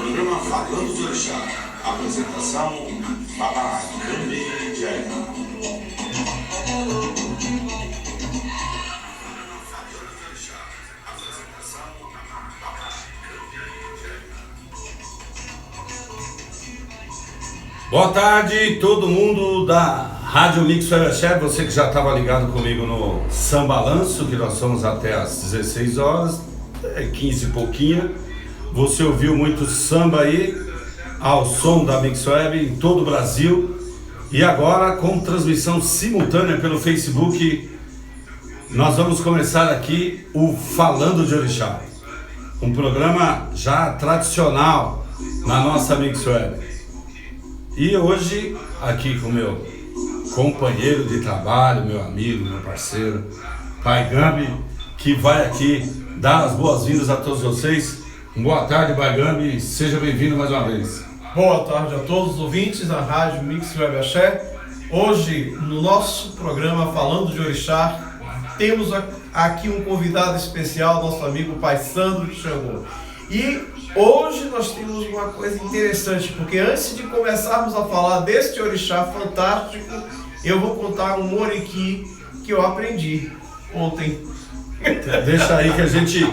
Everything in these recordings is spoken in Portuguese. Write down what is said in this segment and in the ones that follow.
Programa Falando de Orixá. Apresentação: Baba Gambidia. Boa tarde, todo mundo da Rádio Mix Axé, você que já estava ligado comigo no Sambalanço, que nós somos até às 16 horas, 15 e pouquinho. Você ouviu muito samba aí, ao som da Mix Web em todo o Brasil. E agora, com transmissão simultânea pelo Facebook, nós vamos começar aqui o Falando de Orixá. Um programa já tradicional na nossa Mix Web. E hoje, aqui com meu companheiro de trabalho, meu amigo, meu parceiro, Pai Gambi, que vai aqui dar as boas-vindas a todos vocês. Boa tarde, Pai Gambi, seja bem-vindo mais uma vez. Boa tarde a todos os ouvintes da Rádio Mix Web Axé. Hoje, no nosso programa Falando de Orixá, temos aqui um convidado especial, nosso amigo Pai Sandro de Xangô. E hoje nós temos uma coisa interessante, porque antes de começarmos a falar deste orixá fantástico, eu vou contar um oriki que eu aprendi ontem. Deixa aí que a gente...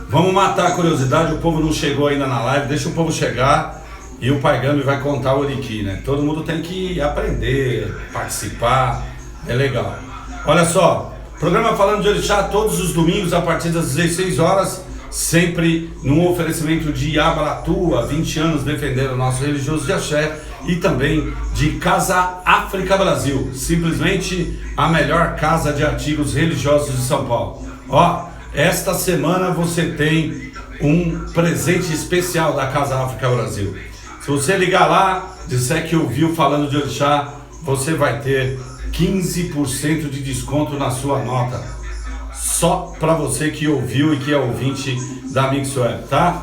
Vamos matar a curiosidade, o povo não chegou ainda na live, deixa o povo chegar e o Pai Gambi vai contar o oriki, né? Todo mundo tem que aprender, participar, é legal. Olha só, programa Falando de Orixá todos os domingos a partir das 16 horas, sempre num oferecimento de Abratua, 20 anos defendendo o nosso religioso de axé, e também de Casa África Brasil, simplesmente a melhor casa de artigos religiosos de São Paulo. Ó, esta semana você tem um presente especial da Casa África Brasil. Se você ligar lá, disser que ouviu Falando de Orixá, você vai ter 15% de desconto na sua nota. Só para você que ouviu e que é ouvinte da Mix Web, tá?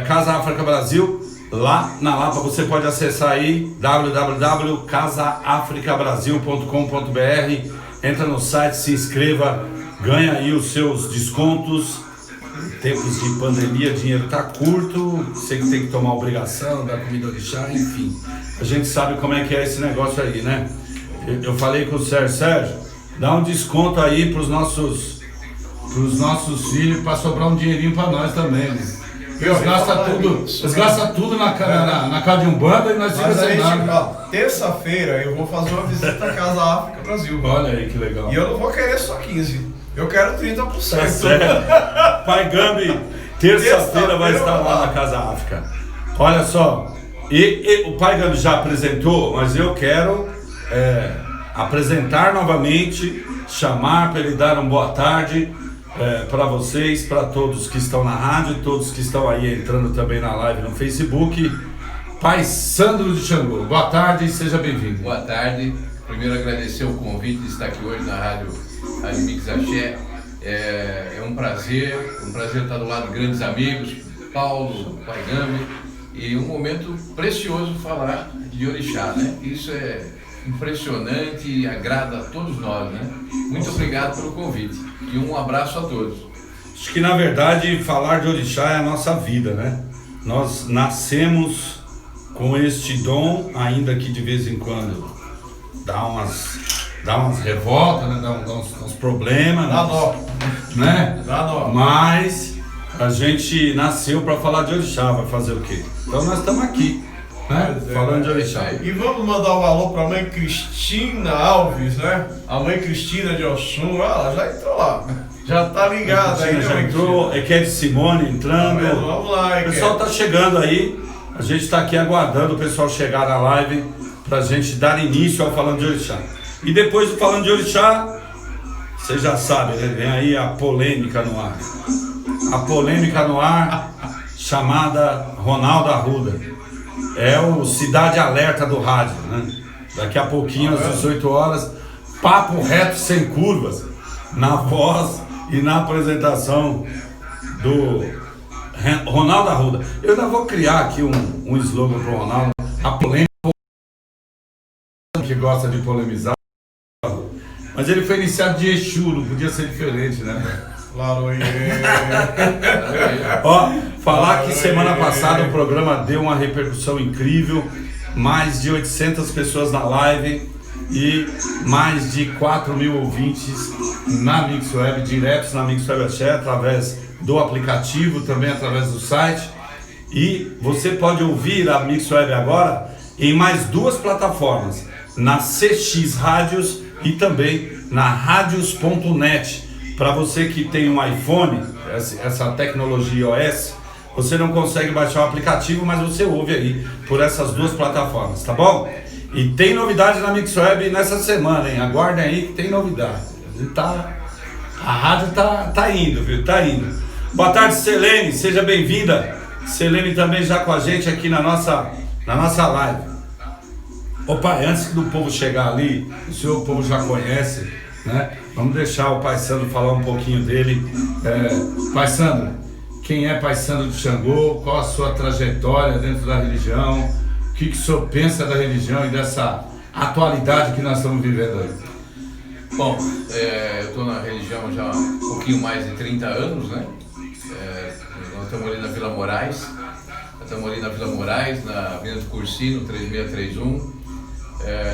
Casa África Brasil, lá na Lapa, você pode acessar aí www.casaafricabrasil.com.br. Entra no site, se inscreva, ganha aí os seus descontos. Em tempos de pandemia, dinheiro tá curto, você que tem que tomar obrigação da comida orixá, enfim. A gente sabe como é que é esse negócio aí, né? Eu falei com o Sérgio, dá um desconto aí pros nossos filhos, para sobrar um dinheirinho para nós também, né? Eles gastam tudo na casa de Umbanda e nós ficamos sem nada. Terça-feira eu vou fazer uma visita à Casa África Brasil. Olha aí que legal. E eu não vou querer só 15, eu quero 30%. É sério? Pai Gambi, terça-feira vai estar lá na Casa África. Olha só, e o Pai Gambi já apresentou, mas eu quero apresentar novamente, chamar para ele dar uma boa tarde para vocês, para todos que estão na rádio, todos que estão aí entrando também na live no Facebook. Pai Sandro de Xangô, boa tarde e seja bem-vindo. Boa tarde, primeiro agradecer o convite de estar aqui hoje na Rádio Mix Axé. É um prazer estar do lado de grandes amigos, Paulo, Pai Gambi, e um momento precioso falar de orixá, né? Isso é impressionante e agrada a todos nós, né? Muito obrigado pelo convite e um abraço a todos. Acho que na verdade falar de orixá é a nossa vida, né? Nós nascemos com este dom, ainda que de vez em quando dá umas revoltas, né? Dá uns problemas, Dá nó, né? Dá nó. Mas a gente nasceu para falar de orixá, vai fazer o quê? Então nós estamos aqui, né? Falando de orixá. E vamos mandar um alô para a mãe Cristina Alves, né? A mãe Cristina de Oxum, ela já entrou lá. Já tá ligada aí, né, já entrou, Equete Simone entrando. Vamos lá, O pessoal tá chegando aí. A gente está aqui aguardando o pessoal chegar na live pra gente dar início ao Falando de Orixá. E depois do Falando de Orixá, você já sabe, né? Vem aí a polêmica no ar. A polêmica no ar, chamada Ronaldo Arruda. É o Cidade Alerta do rádio, né? Daqui a pouquinho, às 18 horas, papo reto sem curvas, na voz e na apresentação do Ronaldo Arruda. Eu ainda vou criar aqui um slogan pro Ronaldo. A polêmica, que gosta de polemizar. Mas ele foi iniciado de Exu, não podia ser diferente, né? Laroie. Ó, Falar que semana passada o programa deu uma repercussão incrível, mais de 800 pessoas na live e mais de 4 mil ouvintes na MixWeb, diretos na MixWeb Axé, através do aplicativo, também através do site. E você pode ouvir a MixWeb agora em mais 2 plataformas, na CX Rádios e também na Radios.net. Para você que tem um iPhone, essa tecnologia iOS, você não consegue baixar o aplicativo, mas você ouve aí por essas 2 plataformas, tá bom? E tem novidade na MixWeb nessa semana, hein? Aguardem aí que tem novidade. A rádio tá indo, viu? Tá indo. Boa tarde, Selene, seja bem-vinda. Selene também já com a gente aqui na nossa live. Ô pai, antes do povo chegar ali, o povo já conhece, né? Vamos deixar o Pai Sandro falar um pouquinho dele. Pai Sandro, quem é Pai Sandro de Xangô? Qual a sua trajetória dentro da religião? O que o senhor pensa da religião e dessa atualidade que nós estamos vivendo aí? Bom, eu estou na religião já há um pouquinho mais de 30 anos, né? Nós estamos ali na Vila Moraes, na Avenida do Cursino, 3631.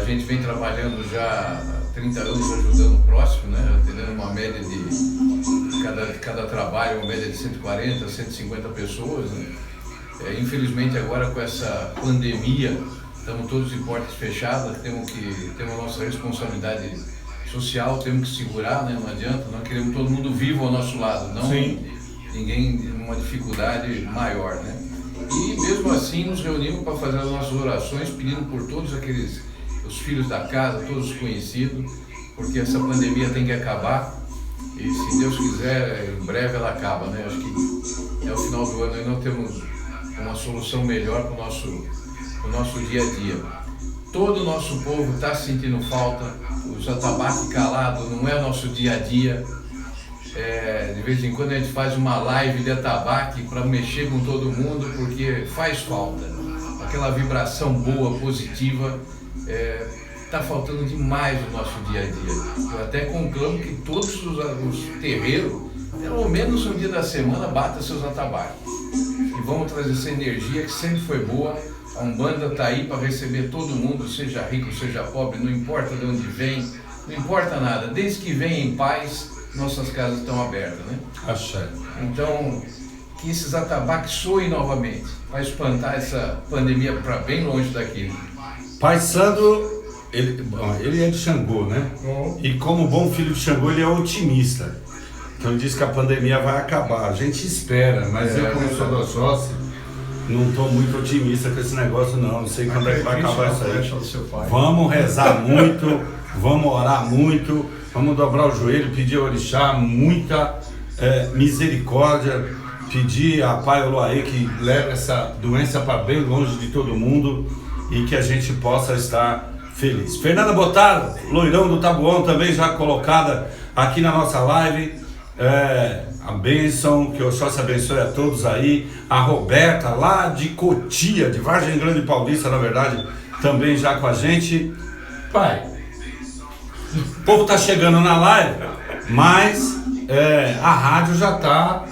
A gente vem trabalhando já há 30 anos ajudando o próximo, né? Atendendo uma média de cada trabalho, uma média de 140, 150 pessoas, né? Infelizmente agora com essa pandemia, estamos todos de portas fechadas, temos a nossa responsabilidade social, temos que segurar, né? Não adianta, nós queremos todo mundo vivo ao nosso lado, não ninguém numa dificuldade maior, né? E mesmo assim nos reunimos para fazer as nossas orações, pedindo por todos os filhos da casa, todos os conhecidos, porque essa pandemia tem que acabar e se Deus quiser, em breve ela acaba, né? Acho que ao final do ano aí nós temos uma solução melhor para o nosso dia a dia. Todo o nosso povo está sentindo falta, os atabaques calados não é nosso dia a dia. De vez em quando a gente faz uma live de atabaque para mexer com todo mundo, porque faz falta. Aquela vibração boa, positiva, está faltando demais no nosso dia a dia. Eu até conclamo que todos os terreiros, pelo menos um dia da semana, batam seus atabaques. E vamos trazer essa energia que sempre foi boa. A Umbanda está aí para receber todo mundo, seja rico, seja pobre, não importa de onde vem, não importa nada. Desde que vem em paz, nossas casas estão abertas, né? Axé. Então, que esses atabaques soem novamente, para espantar essa pandemia para bem longe daqui. Pai Sandro, ele é de Xangô, né? E como bom filho de Xangô, ele é otimista. Então ele diz que a pandemia vai acabar. A gente espera, mas eu como sou do Oxóssi, não estou muito otimista com esse negócio não. Não sei quando é que vai acabar isso aí. Vamos rezar muito, vamos orar muito, vamos dobrar o joelho, pedir ao orixá muita misericórdia, pedir a Pai Oloaê que leve essa doença para bem longe de todo mundo e que a gente possa estar feliz. Fernanda Botaro, loirão do Tabuão, também já colocada aqui na nossa live. A bênção, que o Oxóssi abençoe a todos aí. A Roberta, lá de Cotia, de Vargem Grande Paulista, na verdade, também já com a gente. Pai, o povo tá chegando na live, mas a rádio já tá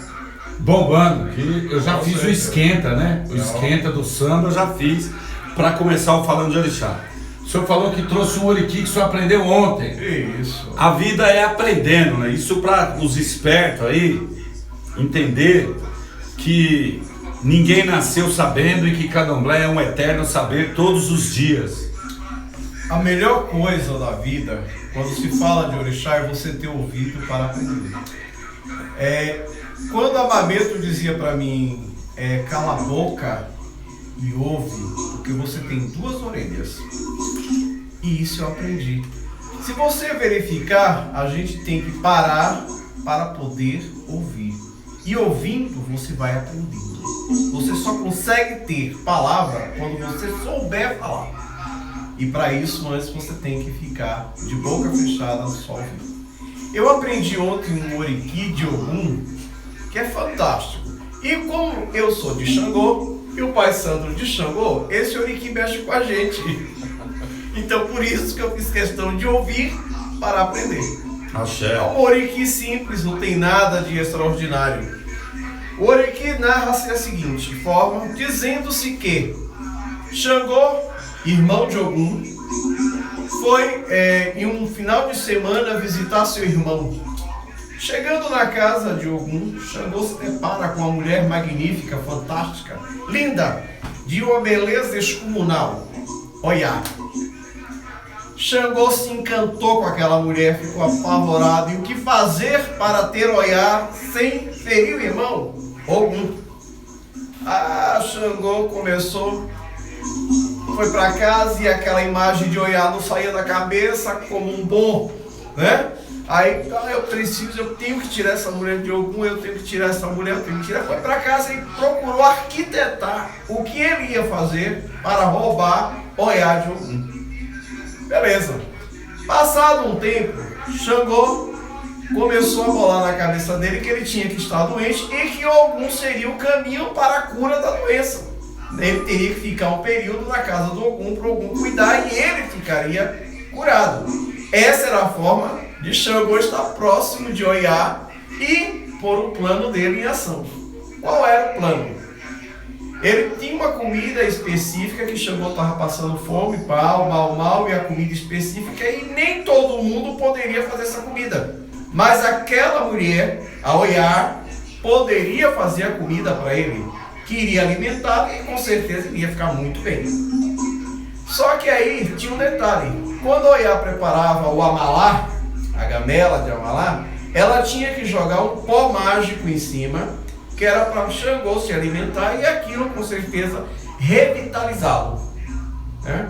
bombando. Que eu já fiz o esquenta, né? O esquenta do samba eu já fiz para começar o Falando de Orixá. O senhor falou que trouxe um oriqui que o senhor aprendeu ontem. Isso. A vida é aprendendo, né? Isso para os espertos aí entender que ninguém nasceu sabendo e que Candomblé é um eterno saber todos os dias. A melhor coisa da vida, quando se fala de orixá, é você ter ouvido para aprender. Quando a Babeto dizia para mim, cala a boca e ouve, porque você tem 2 orelhas. E isso eu aprendi. Se você verificar, a gente tem que parar para poder ouvir. E ouvindo, você vai aprendendo. Você só consegue ter palavra quando você souber falar. E para isso, antes você tem que ficar de boca fechada, só ouvindo. Eu aprendi ontem um oriqui de Ogum, que é fantástico. E como eu sou de Xangô, e o Pai Sandro de Xangô, esse oriqui mexe com a gente. Então por isso que eu fiz questão de ouvir para aprender. Axé. É um oriqui simples, não tem nada de extraordinário. O Oriki narra-se da seguinte forma, dizendo-se que Xangô, irmão de Ogum, foi em um final de semana visitar seu irmão. Chegando na casa de Ogum, Xangô se depara com uma mulher magnífica, fantástica, linda, de uma beleza descomunal, Oiá. Xangô se encantou com aquela mulher, ficou apavorado. E o que fazer para ter Oiá sem ferir o irmão? Ogum. Xangô foi para casa e aquela imagem de Oiá não saía da cabeça como um bom, né? Aí, eu tenho que tirar essa mulher de Ogum, eu tenho que tirar essa mulher, eu tenho que tirar. Foi para casa e procurou arquitetar o que ele ia fazer para roubar Oiá de Ogum. Beleza. Passado um tempo, Xangô começou a bolar na cabeça dele que ele tinha que estar doente e que Ogum seria o caminho para a cura da doença. Ele teria que ficar um período na casa do Ogum para o Ogum cuidar e ele ficaria curado. Essa era a forma de Xangô estar próximo de Oiá e pôr o plano dele em ação. Qual era o plano? Ele tinha uma comida específica que Xangô estava passando fome, mal, e a comida específica, e nem todo mundo poderia fazer essa comida. Mas aquela mulher, a Oiá, poderia fazer a comida para ele, que iria alimentá-lo e com certeza ele ia ficar muito bem. Só que aí tinha um detalhe: quando a Oiá preparava o amalá, a gamela de amalá, ela tinha que jogar um pó mágico em cima, que era para Xangô se alimentar e aquilo com certeza revitalizá-lo, né?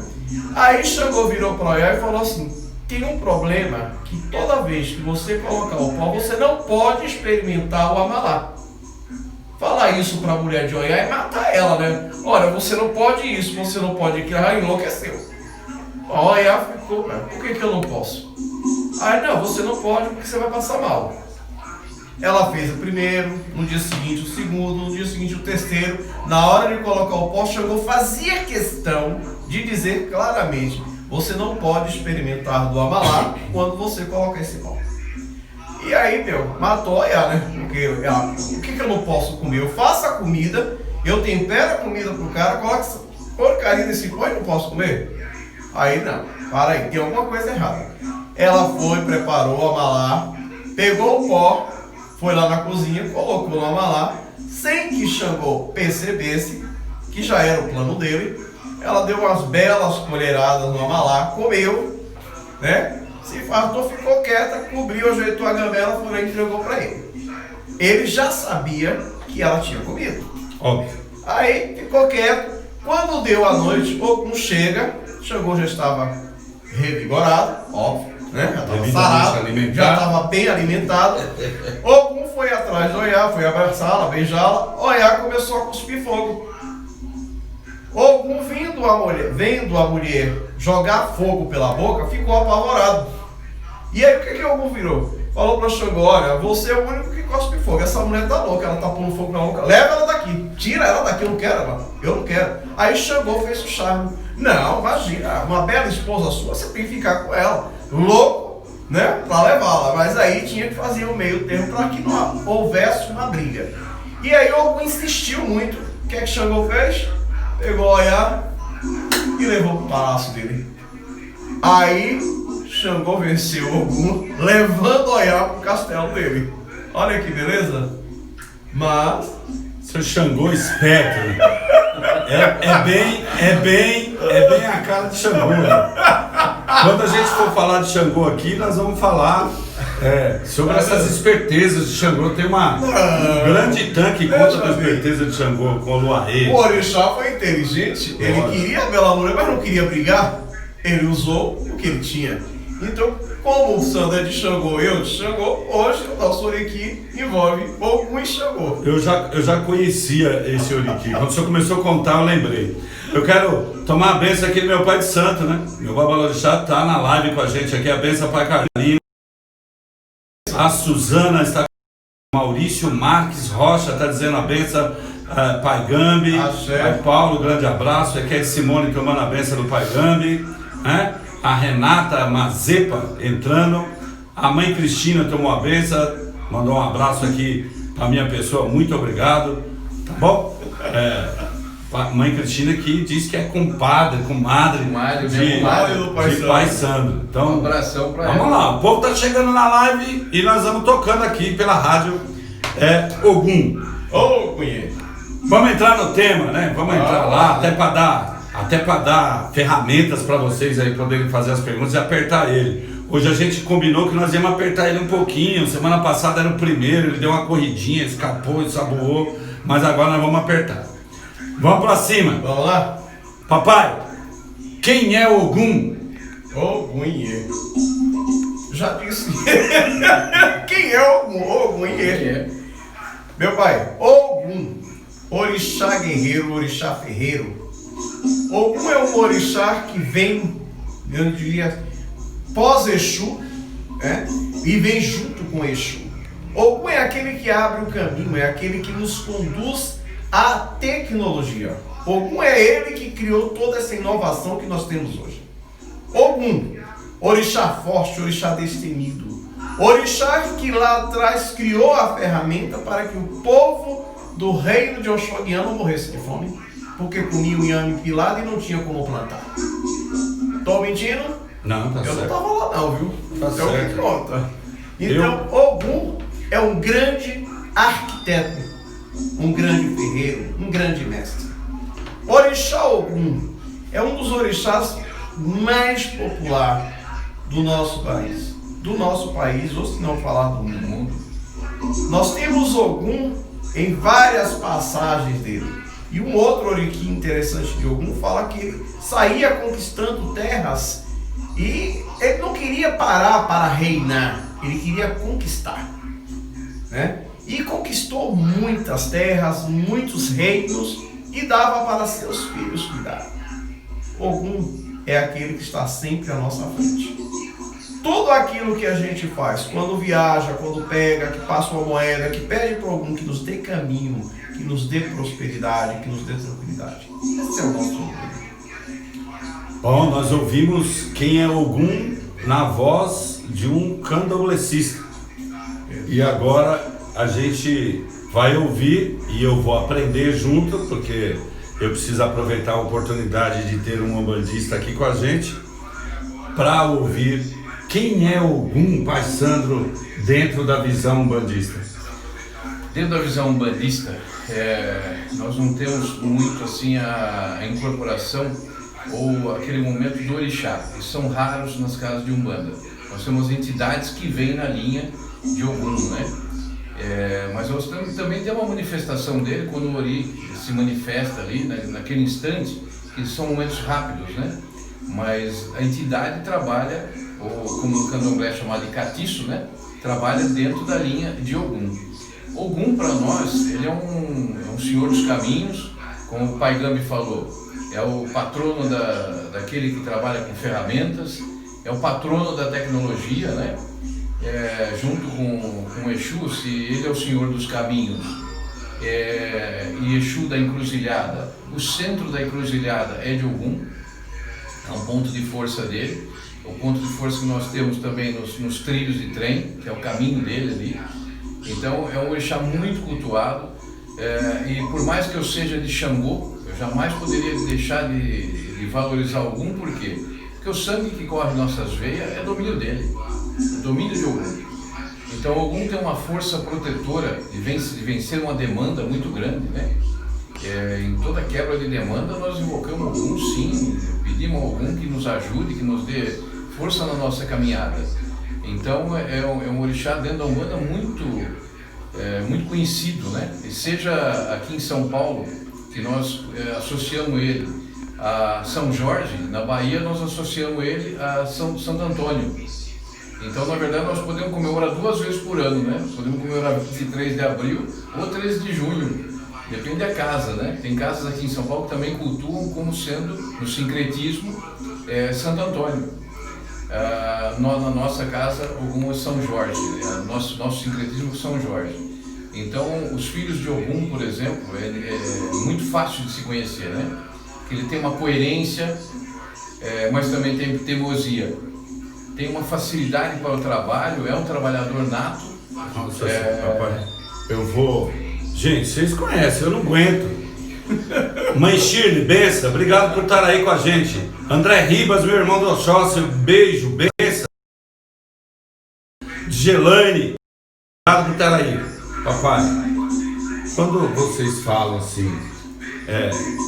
Aí Xangô virou para Oiá e falou assim: tem um problema que toda vez que você colocar o pó, você não pode experimentar o amalá. Falar isso para a mulher de Oiá e matar ela, né? Olha, você não pode isso, você não pode aquilo. Aí enlouqueceu. A Oiá ficou: por que eu não posso? Aí, não, você não pode porque você vai passar mal. Ela fez o primeiro, no dia seguinte o segundo, no dia seguinte o terceiro. Na hora de colocar o pó, Xangô fazia questão de dizer claramente: você não pode experimentar do amalá quando você colocar esse pó. E aí, matou a Oiá, né? Porque ela: o que eu não posso comer? Eu faço a comida, eu tempero a comida pro cara, coloco essa porcaria nesse pó e não posso comer? Aí, não, para aí, tem alguma coisa errada. Ela foi, preparou o amalá, pegou o pó, foi lá na cozinha, colocou no amalá, sem que Xangô percebesse que já era o plano dele. Ela deu umas belas colheradas no amalá, comeu, né? Se fartou, ficou quieta, cobriu, ajeitou a gamela, foi lá e entregou para ele. Ele já sabia que ela tinha comido. Óbvio. Aí ficou quieto. Quando deu a noite, Ogum chega, Xangô já estava revigorado, óbvio, né? Já estava sarado, já estava bem alimentado. Ogum foi atrás de Oiá, foi abraçá-la, beijá-la. Oiá começou a cuspir fogo. Ogum, vendo a mulher jogar fogo pela boca, ficou apavorado. E aí o que Ogum virou? Falou para Xangô: olha, você é o único que cospe fogo. Essa mulher tá louca, ela tá pondo fogo na boca. Leva ela daqui, tira ela daqui, eu não quero ela. Eu não quero. Aí Xangô fez o charme. Não, imagina, uma bela esposa sua, você tem que ficar com ela. Louco, né? Para levá-la. Mas aí tinha que fazer um meio termo para que não houvesse uma briga. E aí Ogum insistiu muito. O que Xangô fez? Pegou Oiá e levou para o palácio dele. Aí Xangô venceu Ogum, levando Oiá para o castelo dele. Olha que beleza. Mas seu Xangô esperto, é bem a cara de Xangô, né? Quando a gente for falar de Xangô aqui, nós vamos falar sobre essas espertezas de Xangô. Tem um grande tanque contra a esperteza de Xangô com o Luarê. O orixá foi inteligente, ele queria bela mulher, mas não queria brigar. Ele usou o que ele tinha. Então, como o Sandro é de Xangô e eu de Xangô, hoje o nosso Oriki envolve Ogum e Xangô. Eu já conhecia esse Oriki. Quando o senhor começou a contar, eu lembrei. Eu quero tomar a bênção aqui do meu pai de santo, né? Meu babalorixá está na live com a gente aqui. A bênção Pai Carlinhos. A Suzana está com Maurício Marques Rocha, está dizendo a bênção. Pai Gambi. Pai Paulo, grande abraço. Aqui é Simone tomando a bênção do Pai Gambi, né? A Renata Mazepa entrando. A mãe Cristina tomou a benção, mandou um abraço aqui Para minha pessoa, muito obrigado, tá bom? Mãe Cristina que diz que é compadre, comadre de Pai Sandro. Então, um abração para ela. Vamos lá, o povo tá chegando na live e nós vamos tocando aqui pela rádio Ogum. Vamos entrar no tema, né? Vamos entrar lá, até para dar ferramentas para vocês aí poderem fazer as perguntas e apertar ele. Hoje a gente combinou que nós íamos apertar ele um pouquinho. Semana passada era o primeiro, ele deu uma corridinha, escapou, ensaboou, mas agora nós vamos apertar. Vamos para cima. Vamos lá? Papai, quem é Ogum? Ogunhê. Já disse. Quem é Ogum? Ogunhê. Meu pai, Ogum, orixá guerreiro, orixá ferreiro. Ogum é um orixá que vem, eu diria, pós-Exu, né? E vem junto com Exu. Ogum é aquele que abre o caminho, é aquele que nos conduz à tecnologia. Ogum é ele que criou toda essa inovação que nós temos hoje. Ogum, orixá forte, orixá destemido. Orixá que lá atrás criou a ferramenta para que o povo do reino de Oxóssi não morresse de fome, porque comia o inhame pilado e não tinha como plantar. Tô mentindo? Não, tá Eu certo. não tava lá não, viu? Tá É o certo. que conta. Então, Ogum é um grande arquiteto, um grande ferreiro, um grande mestre. Orixá Ogum é um dos orixás mais popular do nosso país. Ou se não falar do mundo. Nós temos Ogum em várias passagens dele. E um outro orixá interessante de Ogum fala que ele saía conquistando terras e ele não queria parar para reinar, ele queria conquistar, né? E conquistou muitas terras, muitos reinos e dava para seus filhos cuidar. Ogum é aquele que está sempre à nossa frente. Tudo aquilo que a gente faz, quando viaja, quando pega, que passa uma moeda, que pede para Ogum que nos dê caminho, que nos dê prosperidade, que nos dê tranquilidade. Esse é o nosso Ogum. Bom, nós ouvimos quem é Ogum na voz de um candomblessista. E agora a gente vai ouvir e eu vou aprender junto, porque eu preciso aproveitar a oportunidade de ter um umbandista aqui com a gente para ouvir quem é Ogum, Pai Sandro, dentro da visão umbandista. Dentro da visão umbandista, nós não temos muito assim a incorporação ou aquele momento do orixá, que são raros nas casas de Umbanda. Nós temos entidades que vêm na linha de Ogum, né? Mas nós também temos uma manifestação dele quando o Ori se manifesta ali, naquele instante, que são momentos rápidos, né? Mas a entidade trabalha, ou como no candomblé é chamado de catiço, né? Trabalha dentro da linha de Ogum. Ogum, para nós, ele é um senhor dos caminhos, como o Pai Gambi falou. É o patrono daquele que trabalha com ferramentas, é o patrono da tecnologia, né? Junto com Exu, se ele é o senhor dos caminhos, e Exu da encruzilhada, o centro da encruzilhada é de Ogum, é um ponto de força dele, o ponto de força que nós temos também nos trilhos de trem, que é o caminho dele ali. Então é um orixá muito cultuado, e por mais que eu seja de Xangô, eu jamais poderia deixar de valorizar Ogum. Por quê? Porque o sangue que corre em nossas veias é domínio dele, é domínio de Ogum. Então Ogum tem uma força protetora de vencer uma demanda muito grande, né? Em toda quebra de demanda nós invocamos Ogum, sim, pedimos a Ogum que nos ajude, que nos dê força na nossa caminhada. Então é um orixá dentro da Umbanda muito conhecido, né? E seja aqui em São Paulo, que nós associamos ele a São Jorge, na Bahia nós associamos ele a Santo Antônio. Então, na verdade, nós podemos comemorar 2 vezes por ano, né? Podemos comemorar 23 de abril ou 13 de junho, depende da casa, né? Tem casas aqui em São Paulo que também cultuam como sendo, no sincretismo, Santo Antônio. Na nossa casa, Ogum é São Jorge, nosso sincretismo é São Jorge. Então, os filhos de Ogum, por exemplo, é muito fácil de se conhecer, né? Porque ele tem uma coerência, mas também tem teimosia. Tem uma facilidade para o trabalho, é um trabalhador nato. eu vou... Gente, vocês conhecem, eu não aguento. Mãe Shirley, benção, obrigado por estar aí com a gente. André Ribas, meu irmão do Oxóssi, beijo, benção. Gelane, obrigado por estar aí. Papai, quando vocês falam assim,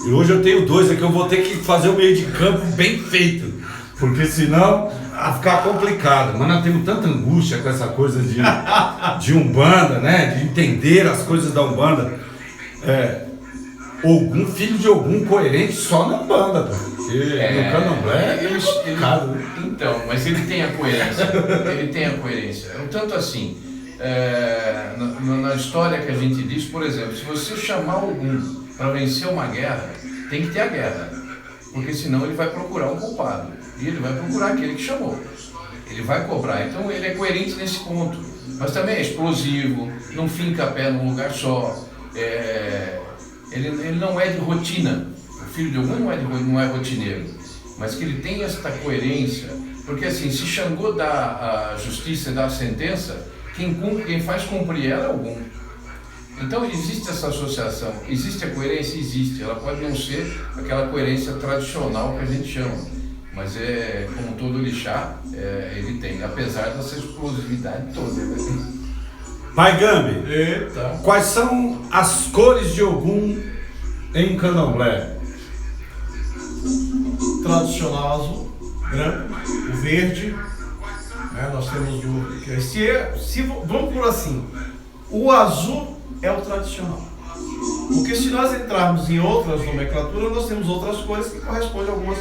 e hoje eu tenho dois aqui, eu vou ter que fazer o meio de campo bem feito, porque senão vai ficar complicado. Mas nós temos tanta angústia com essa coisa de Umbanda, né? De entender as coisas da Umbanda. Ogum, filho de Ogum coerente só na Umbanda, porque no Candomblé é complicado, né? Então, mas ele tem a coerência. Ele tem a coerência. Tanto assim, na história que a gente diz, por exemplo, se você chamar Ogum para vencer uma guerra, tem que ter a guerra, porque senão ele vai procurar um culpado e ele vai procurar aquele que chamou, ele vai cobrar. Então ele é coerente nesse ponto, mas também é explosivo, não finca a pé num lugar só, ele não é de rotina. O filho de Ogum não é rotineiro, mas que ele tem esta coerência, porque assim, se Xangô dá a justiça e dá a sentença, quem faz cumprir ela é Ogum. Então existe essa associação, existe a coerência? Existe. Ela pode não ser aquela coerência tradicional que a gente chama, mas como todo orixá, ele tem, apesar dessa explosividade toda. Né? Pai Gambi, Eita. quais são as cores de Ogum em Candomblé? Tradicional azul, branco, o verde, né? Nós temos vamos por assim, o azul é o tradicional, porque se nós entrarmos em outras nomenclaturas, nós temos outras cores que correspondem a algumas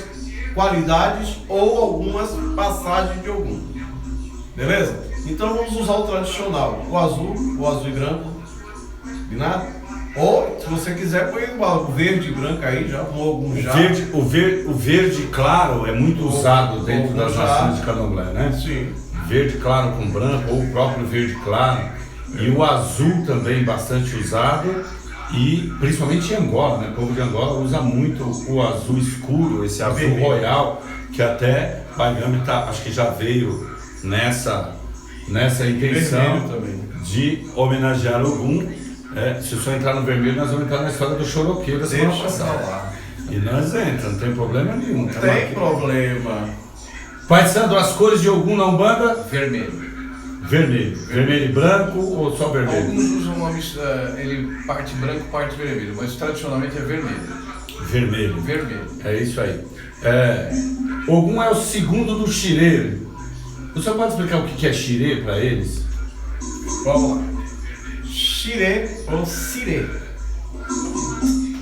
qualidades ou algumas passagens de algum, beleza? Então vamos usar o tradicional, o azul e branco, combinado? Ou, se você quiser, põe o verde e branco aí, já com algum já. O verde claro é muito usado dentro das nações de Candomblé, né? Sim. Verde claro com branco, ou o próprio verde claro. E o azul também bastante usado, e principalmente em Angola, né? O povo de Angola usa muito o azul escuro, esse azul vermelho. royal, que até Pai Gambi acho que já veio nessa intenção de homenagear Ogum. Se o senhor entrar no vermelho, nós vamos entrar na história do Choroqueiro da semana passada. E nós entramos, não tem problema nenhum. Não tem problema. Pai Sandro, as cores de Ogum na Umbanda? Vermelho. Vermelho e branco ou só vermelho? Alguns usam uma mistura, ele parte branco, parte vermelho, mas tradicionalmente é vermelho. Vermelho. É isso aí. Ogum é o segundo do Xirê. O senhor pode explicar o que é Xirê para eles? Vamos lá. Xirê ou Sirê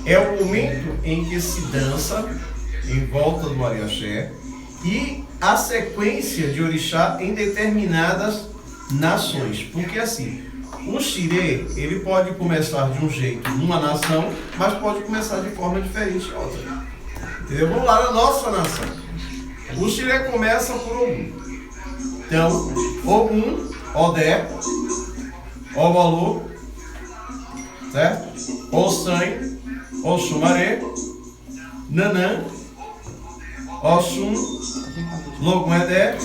é o momento em que se dança em volta do Ariaxé e a sequência de orixá em determinadas nações. Porque assim, o Xirê, ele pode começar de um jeito numa nação, mas pode começar de forma diferente em outra. Entendeu? Vamos lá na nossa nação. O Xirê começa por Ogum. Então, Ogum, Odé, Obalu, certo? Ossan, Oxumaré, Nanã, Oxum, Logumedé,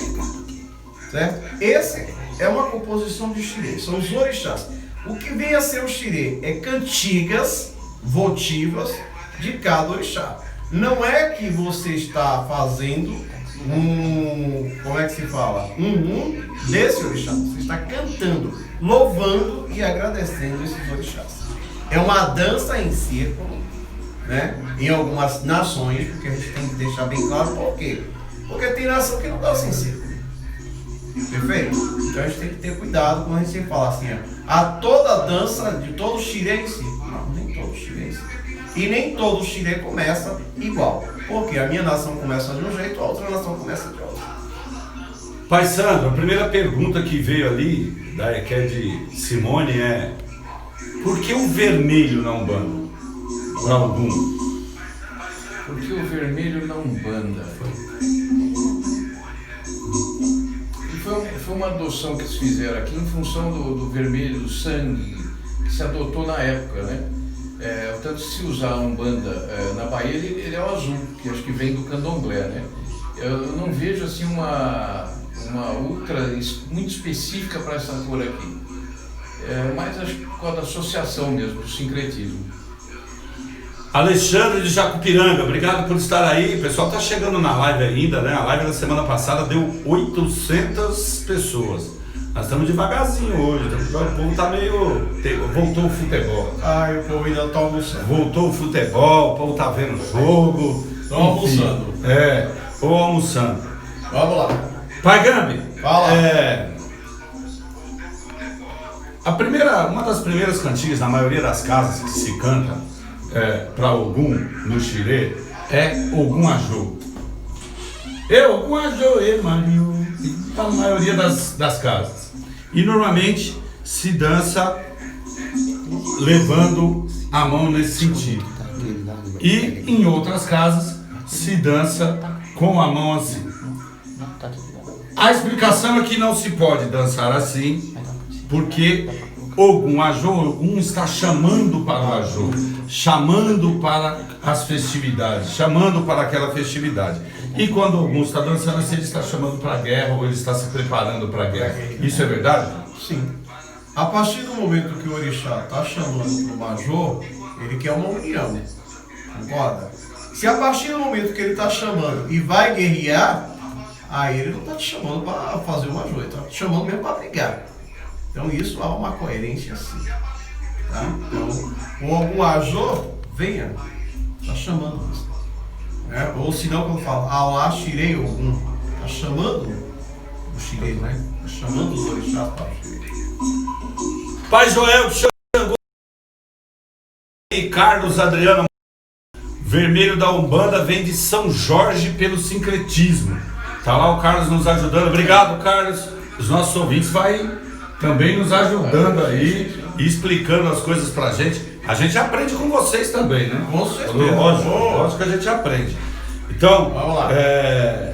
certo? Esse é uma composição de Xirê, são os orixás. O que vem a ser o Xirê é cantigas votivas de cada orixá. Não é que você está fazendo como é que se fala? Desse orixá. Você está cantando, louvando e agradecendo esses orixás. É uma dança em círculo, né? Em algumas nações, porque a gente tem que deixar bem claro por quê. Porque tem nação que não dança em círculo. Perfeito? Então a gente tem que ter cuidado quando a gente fala assim, a toda dança de todo Xirê em círculo. Não, nem todo Xirê em círculo. E nem todo Xirê começa igual. Porque a minha nação começa de um jeito, a outra nação começa de outro. Pai Sandro, a primeira pergunta que veio ali, que é de Simone, é: por que o vermelho na Umbanda? Para algum? Porque o vermelho na Umbanda foi uma adoção que se fizeram aqui em função do vermelho, do sangue, que se adotou na época, né? Tanto se usar a Umbanda na Bahia, ele é o azul, que acho que vem do Candomblé, né? Eu não vejo assim uma ultra muito específica para essa cor aqui. mas acho que por causa da associação mesmo, do sincretismo. Alexandre de Jacupiranga, obrigado por estar aí. O pessoal está chegando na live ainda, né? A live da semana passada deu 800 pessoas. Nós estamos devagarzinho hoje, o povo está meio... Voltou o futebol. Ai, o povo ainda está almoçando. Voltou o futebol, o povo está vendo o jogo. Estão almoçando. Ou almoçando. Vamos lá. Pai Gambi, Fala. Uma das primeiras cantigas na maioria das casas que se canta para Ogum no Xirê é Ogum Ajô. Ogum Ajô, Mario, na maioria das casas. E normalmente se dança levando a mão nesse sentido. E em outras casas se dança com a mão assim. A explicação é que não se pode dançar assim, porque Ogum Ajô, Ogum está chamando para o Ajô, chamando para as festividades, chamando para aquela festividade. E quando Ogum está dançando assim, ele está chamando para a guerra ou ele está se preparando para a guerra. Isso é verdade? Sim. A partir do momento que o orixá está chamando para o Majô, ele quer uma união. Concorda? Se a partir do momento que ele está chamando e vai guerrear, aí ele não está te chamando para fazer o Majô, ele está te chamando mesmo para brigar. Então isso há uma coerência assim. Tá? Então, o Majô, venha, está chamando você. Ou senão, quando fala Alá Shirei Ogum, está chamando o Shirei, né? Está chamando os orixás para o Shirei. Pai Joel de Xangô e Carlos Adriano Vermelho da Umbanda vem de São Jorge pelo sincretismo. Tá lá o Carlos nos ajudando. Obrigado, Carlos. Os nossos ouvintes vai também nos ajudando aí e explicando as coisas pra gente. A gente aprende com vocês também, né? Com certeza. Lógico que a gente aprende. Então, vamos lá.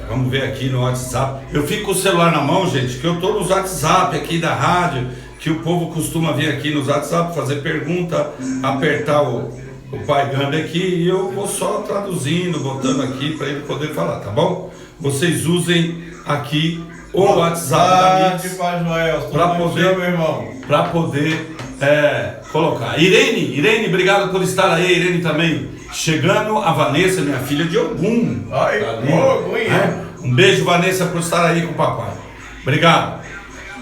Vamos ver aqui no WhatsApp. Eu fico com o celular na mão, gente, que eu tô nos WhatsApp aqui da rádio, que o povo costuma vir aqui nos WhatsApp fazer pergunta, apertar o Pai Gambi aqui e eu vou só traduzindo, botando aqui para ele poder falar, tá bom? Vocês usem aqui o WhatsApp da Mix para poder colocar. Irene, obrigado por estar aí. Irene também chegando. A Vanessa, minha filha de Ogum. Ai, Ogum, um beijo, Vanessa, por estar aí com o papai. Obrigado.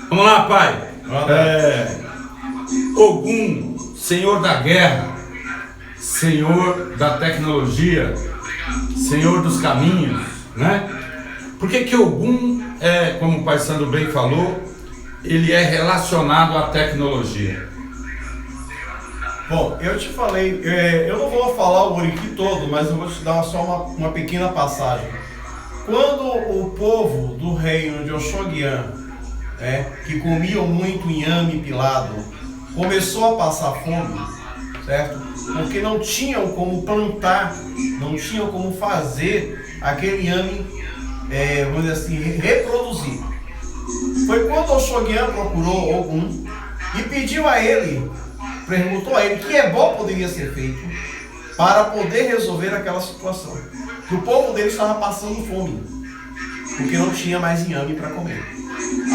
Vamos lá, pai. Ogum, Senhor da guerra, Senhor da tecnologia, Senhor dos caminhos, né? Por que Ogum como o Pai Sandro bem falou, ele é relacionado à tecnologia? Bom, eu te falei, eu não vou falar o Oriki todo, mas eu vou te dar só uma pequena passagem. Quando o povo do reino de Oxóguian, que comiam muito inhame pilado, começou a passar fome, certo? Porque não tinham como plantar, não tinham como fazer aquele inhame, vamos dizer assim, reproduzir. Foi quando Oxóguian procurou Ogum e pediu a ele, perguntou a ele que ebó poderia ser feito para poder resolver aquela situação. Que o povo dele estava passando fome, porque não tinha mais inhame para comer.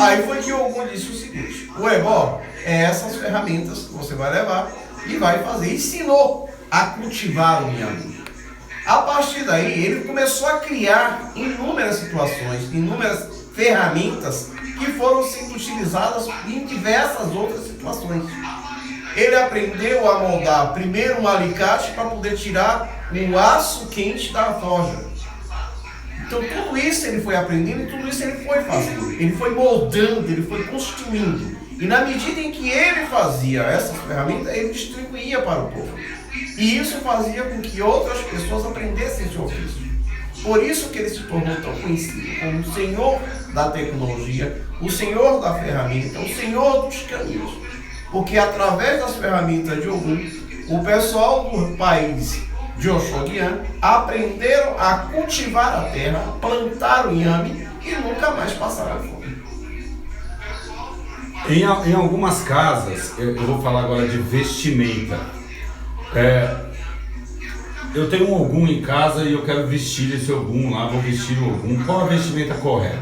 Aí foi que Ogum disse o seguinte: o ebó é essas ferramentas que você vai levar e vai fazer. Ensinou a cultivar o inhame. A partir daí, ele começou a criar inúmeras situações, inúmeras ferramentas que foram sendo utilizadas em diversas outras situações. Ele aprendeu a moldar primeiro um alicate para poder tirar o aço quente da forja. Então tudo isso ele foi aprendendo e tudo isso ele foi fazendo. Ele foi moldando, ele foi construindo. E na medida em que ele fazia essas ferramentas, ele distribuía para o povo. E isso fazia com que outras pessoas aprendessem esse ofício. Por isso que ele se tornou tão conhecido como o Senhor da tecnologia, o Senhor da ferramenta, o Senhor dos caminhos. Porque através das ferramentas de Ogum, o pessoal do país de Oxóguian aprenderam a cultivar a terra, plantar o inhame e nunca mais passaram fome. Em algumas casas, eu vou falar agora de vestimenta. Eu tenho um Ogum em casa e eu quero vestir esse Ogum lá, vou vestir o Ogum. Qual a vestimenta correta?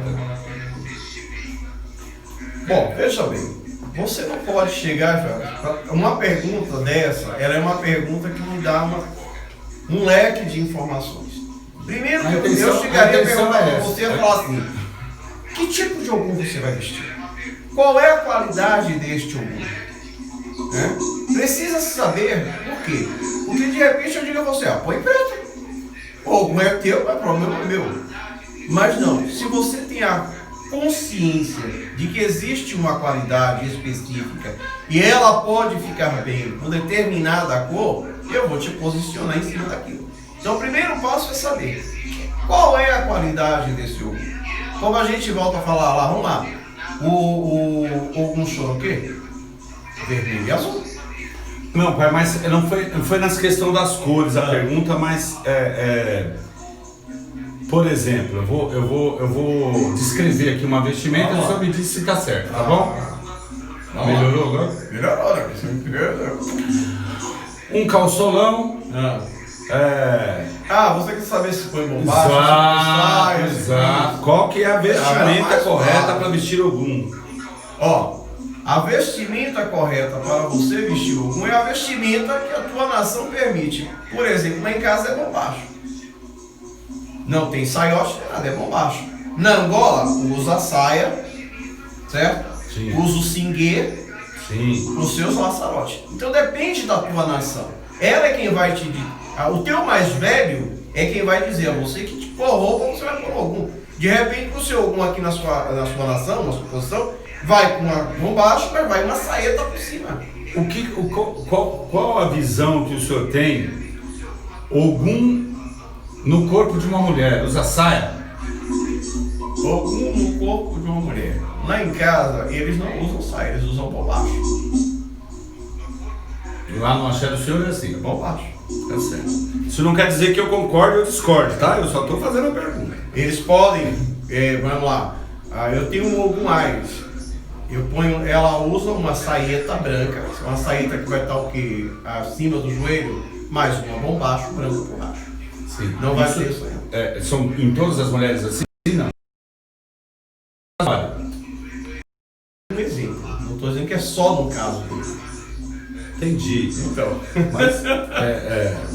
Bom, veja bem. você não pode chegar, Jorge, uma pergunta dessa, ela é uma pergunta que me dá um leque de informações. Primeiro, eu chegaria a perguntar para você e falar assim, que tipo de ogum você vai vestir? Qual é a qualidade deste ogum? Né? Precisa saber por quê? Porque de repente eu digo a você, põe preto. O ogum é teu, é problema meu. Mas não, se você tem a consciência de que existe uma qualidade específica e ela pode ficar bem com determinada cor, eu vou te posicionar em cima daquilo. Então o primeiro passo é saber qual é a qualidade desse ogum. Como a gente volta a falar lá, vamos lá, o ogum chora o quê? Vermelho e azul. Não, pai, mas não foi nessa questão das cores a pergunta, mas por exemplo, eu vou descrever aqui uma vestimenta e só me diz se tá certo, tá bom? Melhorou agora? Melhorou. Um calçolão. Você quer saber se foi bombacha? Exato. Qual que é a vestimenta correta para vestir ogum? A vestimenta correta para você vestir ogum é a vestimenta que a tua nação permite. Por exemplo, lá em casa é bombacho. Não tem saiote, nada, é bombacho. Na Angola, usa saia, certo? Sim. Usa o cinguê, Sim. os seus laçarotes. Então depende da tua nação. Ela é quem vai te dizer. O teu mais velho é quem vai dizer a você que tipo de roupa você vai pôr ogum. De repente, o seu ogum aqui na sua nação, na sua posição, vai com uma bombacha, mas vai uma saeta por cima. Qual a visão que o senhor tem? Ogum no corpo de uma mulher, usa saia? Ogum no corpo de uma mulher. Lá em casa, eles não usam saia, eles usam bombacha. E lá no axé do senhor é assim? Bombacha. Tá certo. Isso não quer dizer que eu concordo ou discordo, tá? Eu só estou fazendo a pergunta. Eles podem, vamos lá, eu tenho um ogum Aires. Ela usa uma saeta branca, uma saeta que vai estar o quê? Acima do joelho, mais uma bombacha branca por baixo. Sim. Não vai ser isso aí. São em todas as mulheres assim? Não. Um exemplo. Não estou dizendo que é só no caso dele. Entendi. Então. Mas,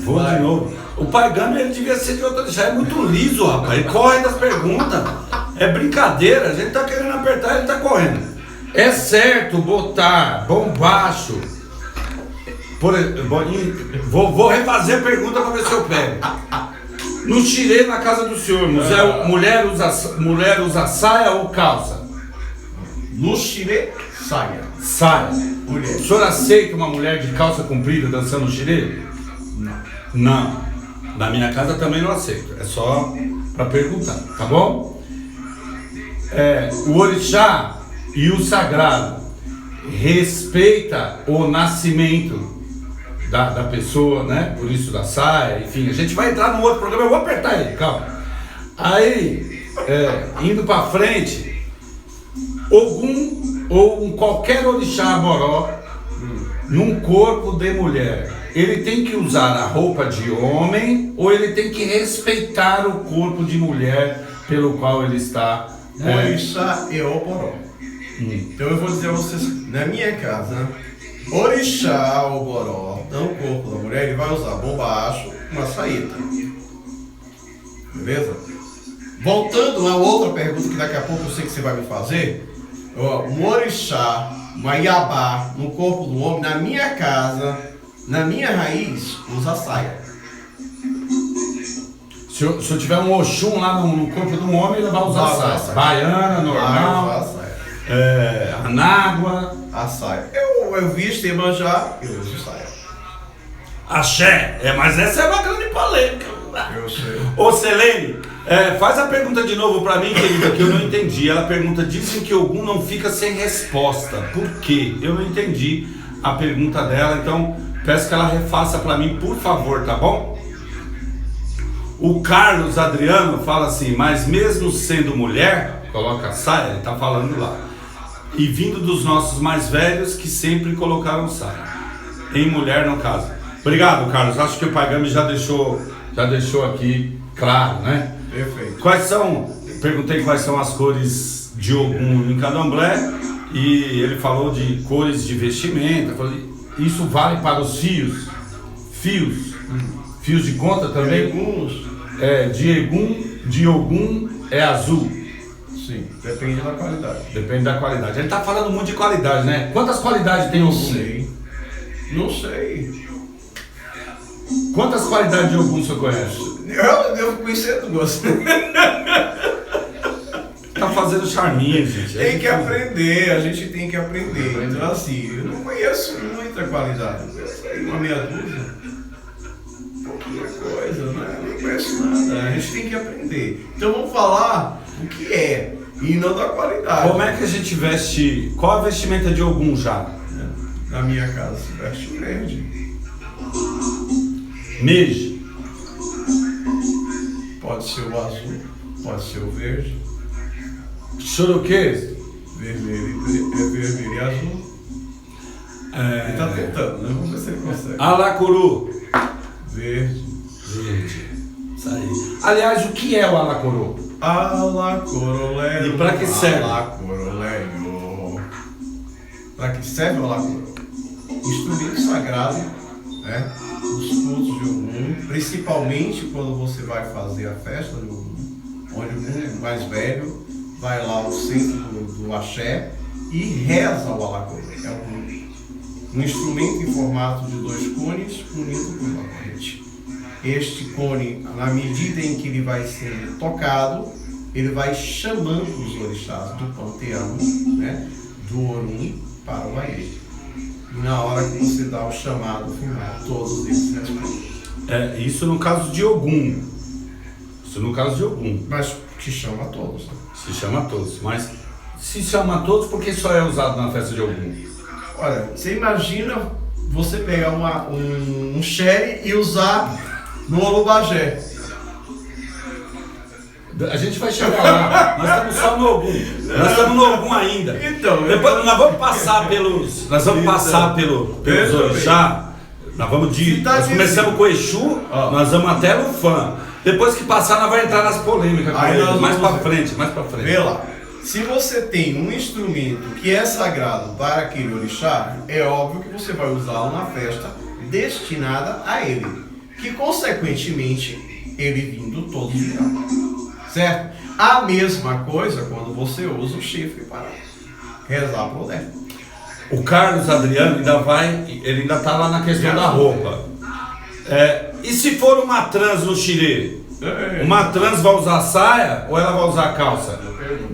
vou de novo. O pai Gami, ele devia ser de outra. Já é muito liso, rapaz. Ele corre das perguntas. É brincadeira. A gente tá querendo apertar, ele tá correndo. É certo botar bombacho. Vou refazer a pergunta para ver se eu pego. No xirê na casa do senhor, mulher usa saia ou calça? No xirê, saia. Saia. Mulher. O senhor aceita uma mulher de calça comprida dançando xirê? Não. Na minha casa também não aceito. É só para perguntar, tá bom? O orixá e o sagrado respeita o nascimento da pessoa, né? Por isso da saia, enfim. A gente vai entrar no outro programa, eu vou apertar ele, calma. Aí, indo para frente, Ogum ou qualquer orixá boró num corpo de mulher, ele tem que usar a roupa de homem ou ele tem que respeitar o corpo de mulher pelo qual ele está? Orixá e Oboró. Então eu vou dizer a vocês, na minha casa, orixá Oboró, no corpo da mulher, ele vai usar bombacho, uma saída. Beleza? Voltando a outra pergunta que daqui a pouco eu sei que você vai me fazer. Um orixá, uma iabá no corpo do homem, na minha casa, na minha raiz, usa saia. Se eu tiver um Oxum lá no corpo de um homem, ele vai usar saia. Baiana, normal. Vai usar saia. Anágua. A saia. Eu visto Iemanjá, eu uso saia. Axé. Mas essa é uma grande polêmica. Eu sei. Ô Selene, faz a pergunta de novo pra mim, querida, que eu não entendi. Ela pergunta, dizem que Ogum não fica sem resposta. Por quê? Eu não entendi a pergunta dela, então peço que ela refaça pra mim, por favor, tá bom? O Carlos Adriano fala assim, mas mesmo sendo mulher, coloca a saia, ele tá falando lá, e vindo dos nossos mais velhos que sempre colocaram saia. Em mulher, no caso. Obrigado, Carlos. Acho que o Pai Gami já deixou aqui claro, né? Perfeito. Perguntei quais são as cores de Ogum em Candomblé E ele falou de cores de vestimenta. Isso vale para os fios? Fios de conta também? Alguns, De Ogum é azul. sim, depende da qualidade. Depende da qualidade. Ele tá falando muito de qualidade, né? Quantas qualidades tem Ogum? Não sei. Quantas qualidades de Ogum você conhece? Eu devo conhecer duas. Tá fazendo charminho, gente. Tem que aprender, a gente tem que aprender. Então assim, eu não conheço muita qualidade. Eu conheço aí uma meia dúzia. Pouquinha coisa, né? Eu não conheço nada. A gente tem que aprender. Então vamos falar o que é e não da qualidade. Como é que a gente veste? Qual a vestimenta de Ogum já? Na minha casa se veste verde. Meiji. Pode ser o azul, pode ser o verde. Choroquês. Vermelho e azul. Ele tá tentando, né? Vamos ver se ele consegue. Alacuru. Verde. Isso aí. Aliás, o que é o alacuru? Alacorolego. E pra que serve? Alacorolego. Pra que serve o alacoro? Instrumento sagrado, né? Os cultos de Ogum, principalmente quando você vai fazer a festa de Ogum, onde o Ogum mais velho vai lá ao centro do axé e reza o alacoro. É um instrumento em formato de 2 cones unido por uma corrente. Este cone, na medida em que ele vai sendo tocado, ele vai chamando os orixás do panteão, né, do Orum para o Aie. E na hora que você dá o chamado final, todos eles respondem. Isso no caso de Ogum. Mas que chama todos, né? Se chama todos. Mas se chama todos porque só é usado na festa de Ogum. Olha, você imagina você pegar um sherry e usar no Olubagé. A gente vai chegar lá. Nós estamos só no Ogum. Nós estamos no Ogum ainda. Então, depois nós vamos passar pelos. Nós vamos passar pelos orixá. Nós começamos com o Exu, nós vamos até o Fã. Depois que passar, nós vamos entrar nas polêmicas com ele. Mais pra frente. Vê lá. Se você tem um instrumento que é sagrado para aquele orixá, é óbvio que você vai usá-lo na festa destinada a ele. Que, consequentemente, ele vindo todo virá. Certo? A mesma coisa quando você usa o chifre para rezar pro Odé. O Carlos Adriano ele ainda tá lá na questão da roupa. E se for uma trans no Chile? Uma trans vai usar saia ou ela vai usar calça?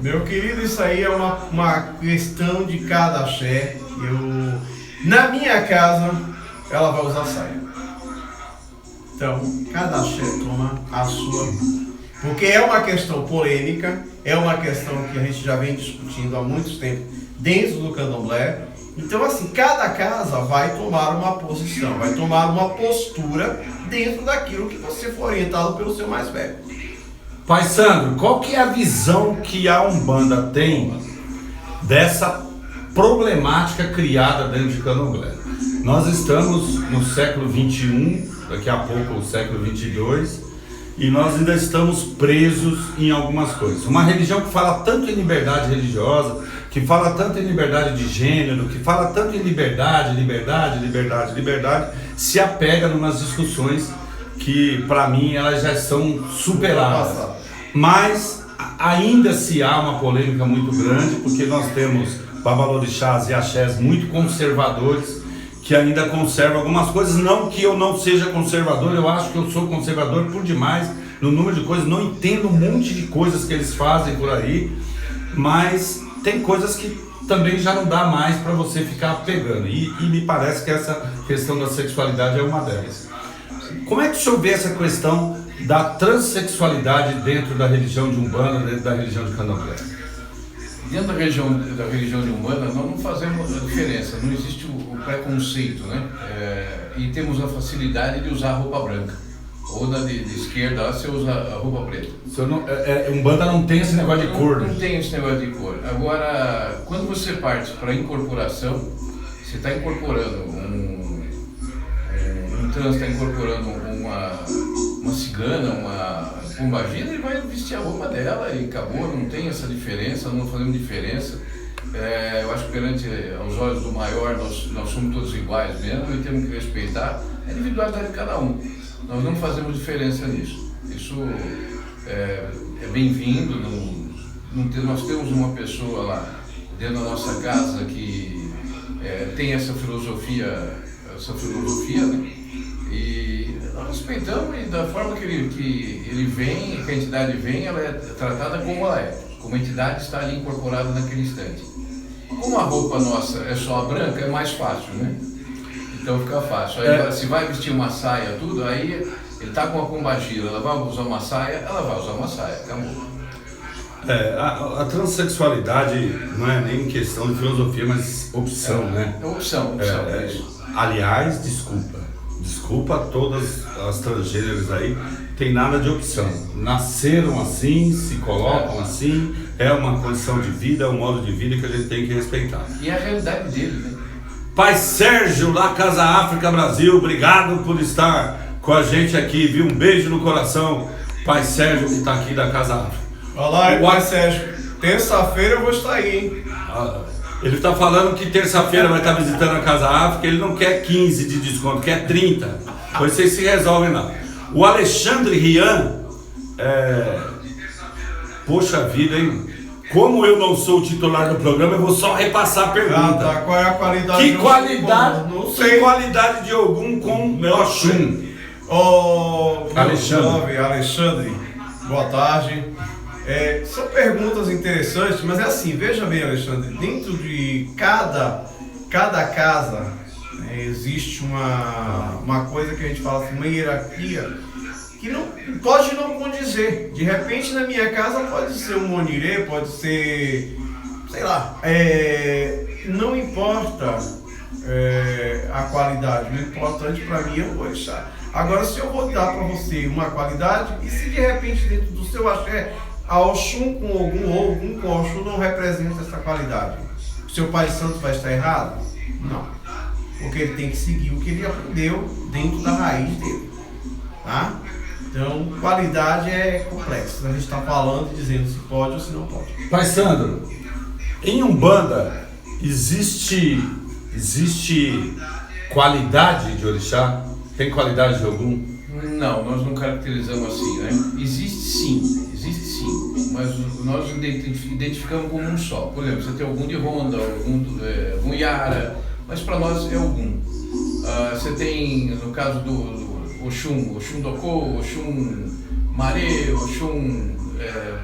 Meu querido, isso aí é uma questão de cada axé. Na minha casa, ela vai usar saia. Então, cada axé toma a sua. Porque é uma questão polêmica, é uma questão que a gente já vem discutindo há muito tempo dentro do candomblé. Então, assim, cada casa vai tomar uma posição, vai tomar uma postura dentro daquilo que você for orientado pelo seu mais velho. Pai Sandro, qual que é a visão que a Umbanda tem dessa problemática criada dentro de candomblé? Nós estamos no século XXI, daqui a pouco o século XXII, e nós ainda estamos presos em algumas coisas. Uma religião que fala tanto em liberdade religiosa, que fala tanto em liberdade de gênero, que fala tanto em liberdade, se apega em umas discussões que, para mim, elas já são superadas. Mas ainda se há uma polêmica muito grande, porque nós temos babalorixás e axés muito conservadores, que ainda conservam algumas coisas. Não que eu não seja conservador, eu acho que eu sou conservador por demais no número de coisas, não entendo um monte de coisas que eles fazem por aí, mas tem coisas que também já não dá mais para você ficar pegando, e me parece que essa questão da sexualidade é uma delas. Como é que o senhor vê essa questão da transexualidade dentro da religião de Umbanda, dentro da religião de Candomblé? Dentro da religião de Umbanda, nós não fazemos a diferença, não existe o preconceito, né? E temos a facilidade de usar a roupa branca. Ou na de esquerda, lá você usa a roupa preta. Umbanda não tem esse negócio de cor. Não tem esse negócio de cor. Agora, quando você parte para a incorporação, você está incorporando um trans, está incorporando uma cigana, uma pombagina, e vai vestir a roupa dela e acabou, não tem essa diferença, não fazemos diferença. Eu acho que perante aos olhos do maior nós somos todos iguais mesmo e temos que respeitar a individualidade de cada um. Nós não fazemos diferença nisso. Isso é bem-vindo. Nós temos uma pessoa lá dentro da nossa casa que tem essa filosofia, né? E nós respeitamos, e da forma que ele vem, que a entidade vem, ela é tratada como ela é, como a entidade está ali incorporada naquele instante. Como a roupa nossa é só a branca, é mais fácil, né? Então fica fácil. Aí, se vai vestir uma saia, tudo, aí ele está com a pombagira, ela vai usar uma saia, ela vai usar uma saia, acabou. A transexualidade não é nem questão de filosofia, mas opção, né? É opção, é isso. Aliás, desculpa a todas as transgêneros aí, tem nada de opção. Nasceram assim, se colocam assim, é uma condição de vida, é um modo de vida que a gente tem que respeitar. E é a realidade dele, né? Pai Sérgio, lá Casa África Brasil, obrigado por estar com a gente aqui, viu? Um beijo no coração, Pai Sérgio, que está aqui da Casa África. Olá, Pai Sérgio, terça-feira eu vou estar aí, hein? Ele está falando que terça-feira vai estar visitando a Casa África, ele não quer 15 de desconto, quer 30. Pois vocês se resolvem lá. O Alexandre Rian, poxa vida, hein? Como eu não sou o titular do programa, eu vou só repassar a pergunta. Tá. Qual é a qualidade? Que qualidade? Não sei. Que qualidade de Ogum com Oxum? Alexandre, boa tarde. São perguntas interessantes, mas é assim, veja bem, Alexandre, dentro de cada casa existe uma coisa que a gente fala assim, uma hierarquia que não pode não condizer. De repente na minha casa pode ser um onirê, pode ser, sei lá, não importa a qualidade, o importante para mim é o orixá. Agora, se eu vou dar para você uma qualidade, e se de repente dentro do seu axé a Oxum com Ogum ou Ogum com Oxum não representa essa qualidade, o seu Pai Santo vai estar errado? Não, porque ele tem que seguir o que ele aprendeu dentro da raiz dele, tá? Então, qualidade é complexo, a gente está falando e dizendo se pode ou se não pode. Pai Sandro, em Umbanda existe qualidade de orixá? Tem qualidade de Ogum? Não, nós não caracterizamos assim, né? Existe sim, mas nós identificamos como um só. Por exemplo, você tem Ogum de Ronda, Ogum Yara, mas para nós é Ogum. Você tem, no caso do Oxum Doko, Oxum Maré, Oxum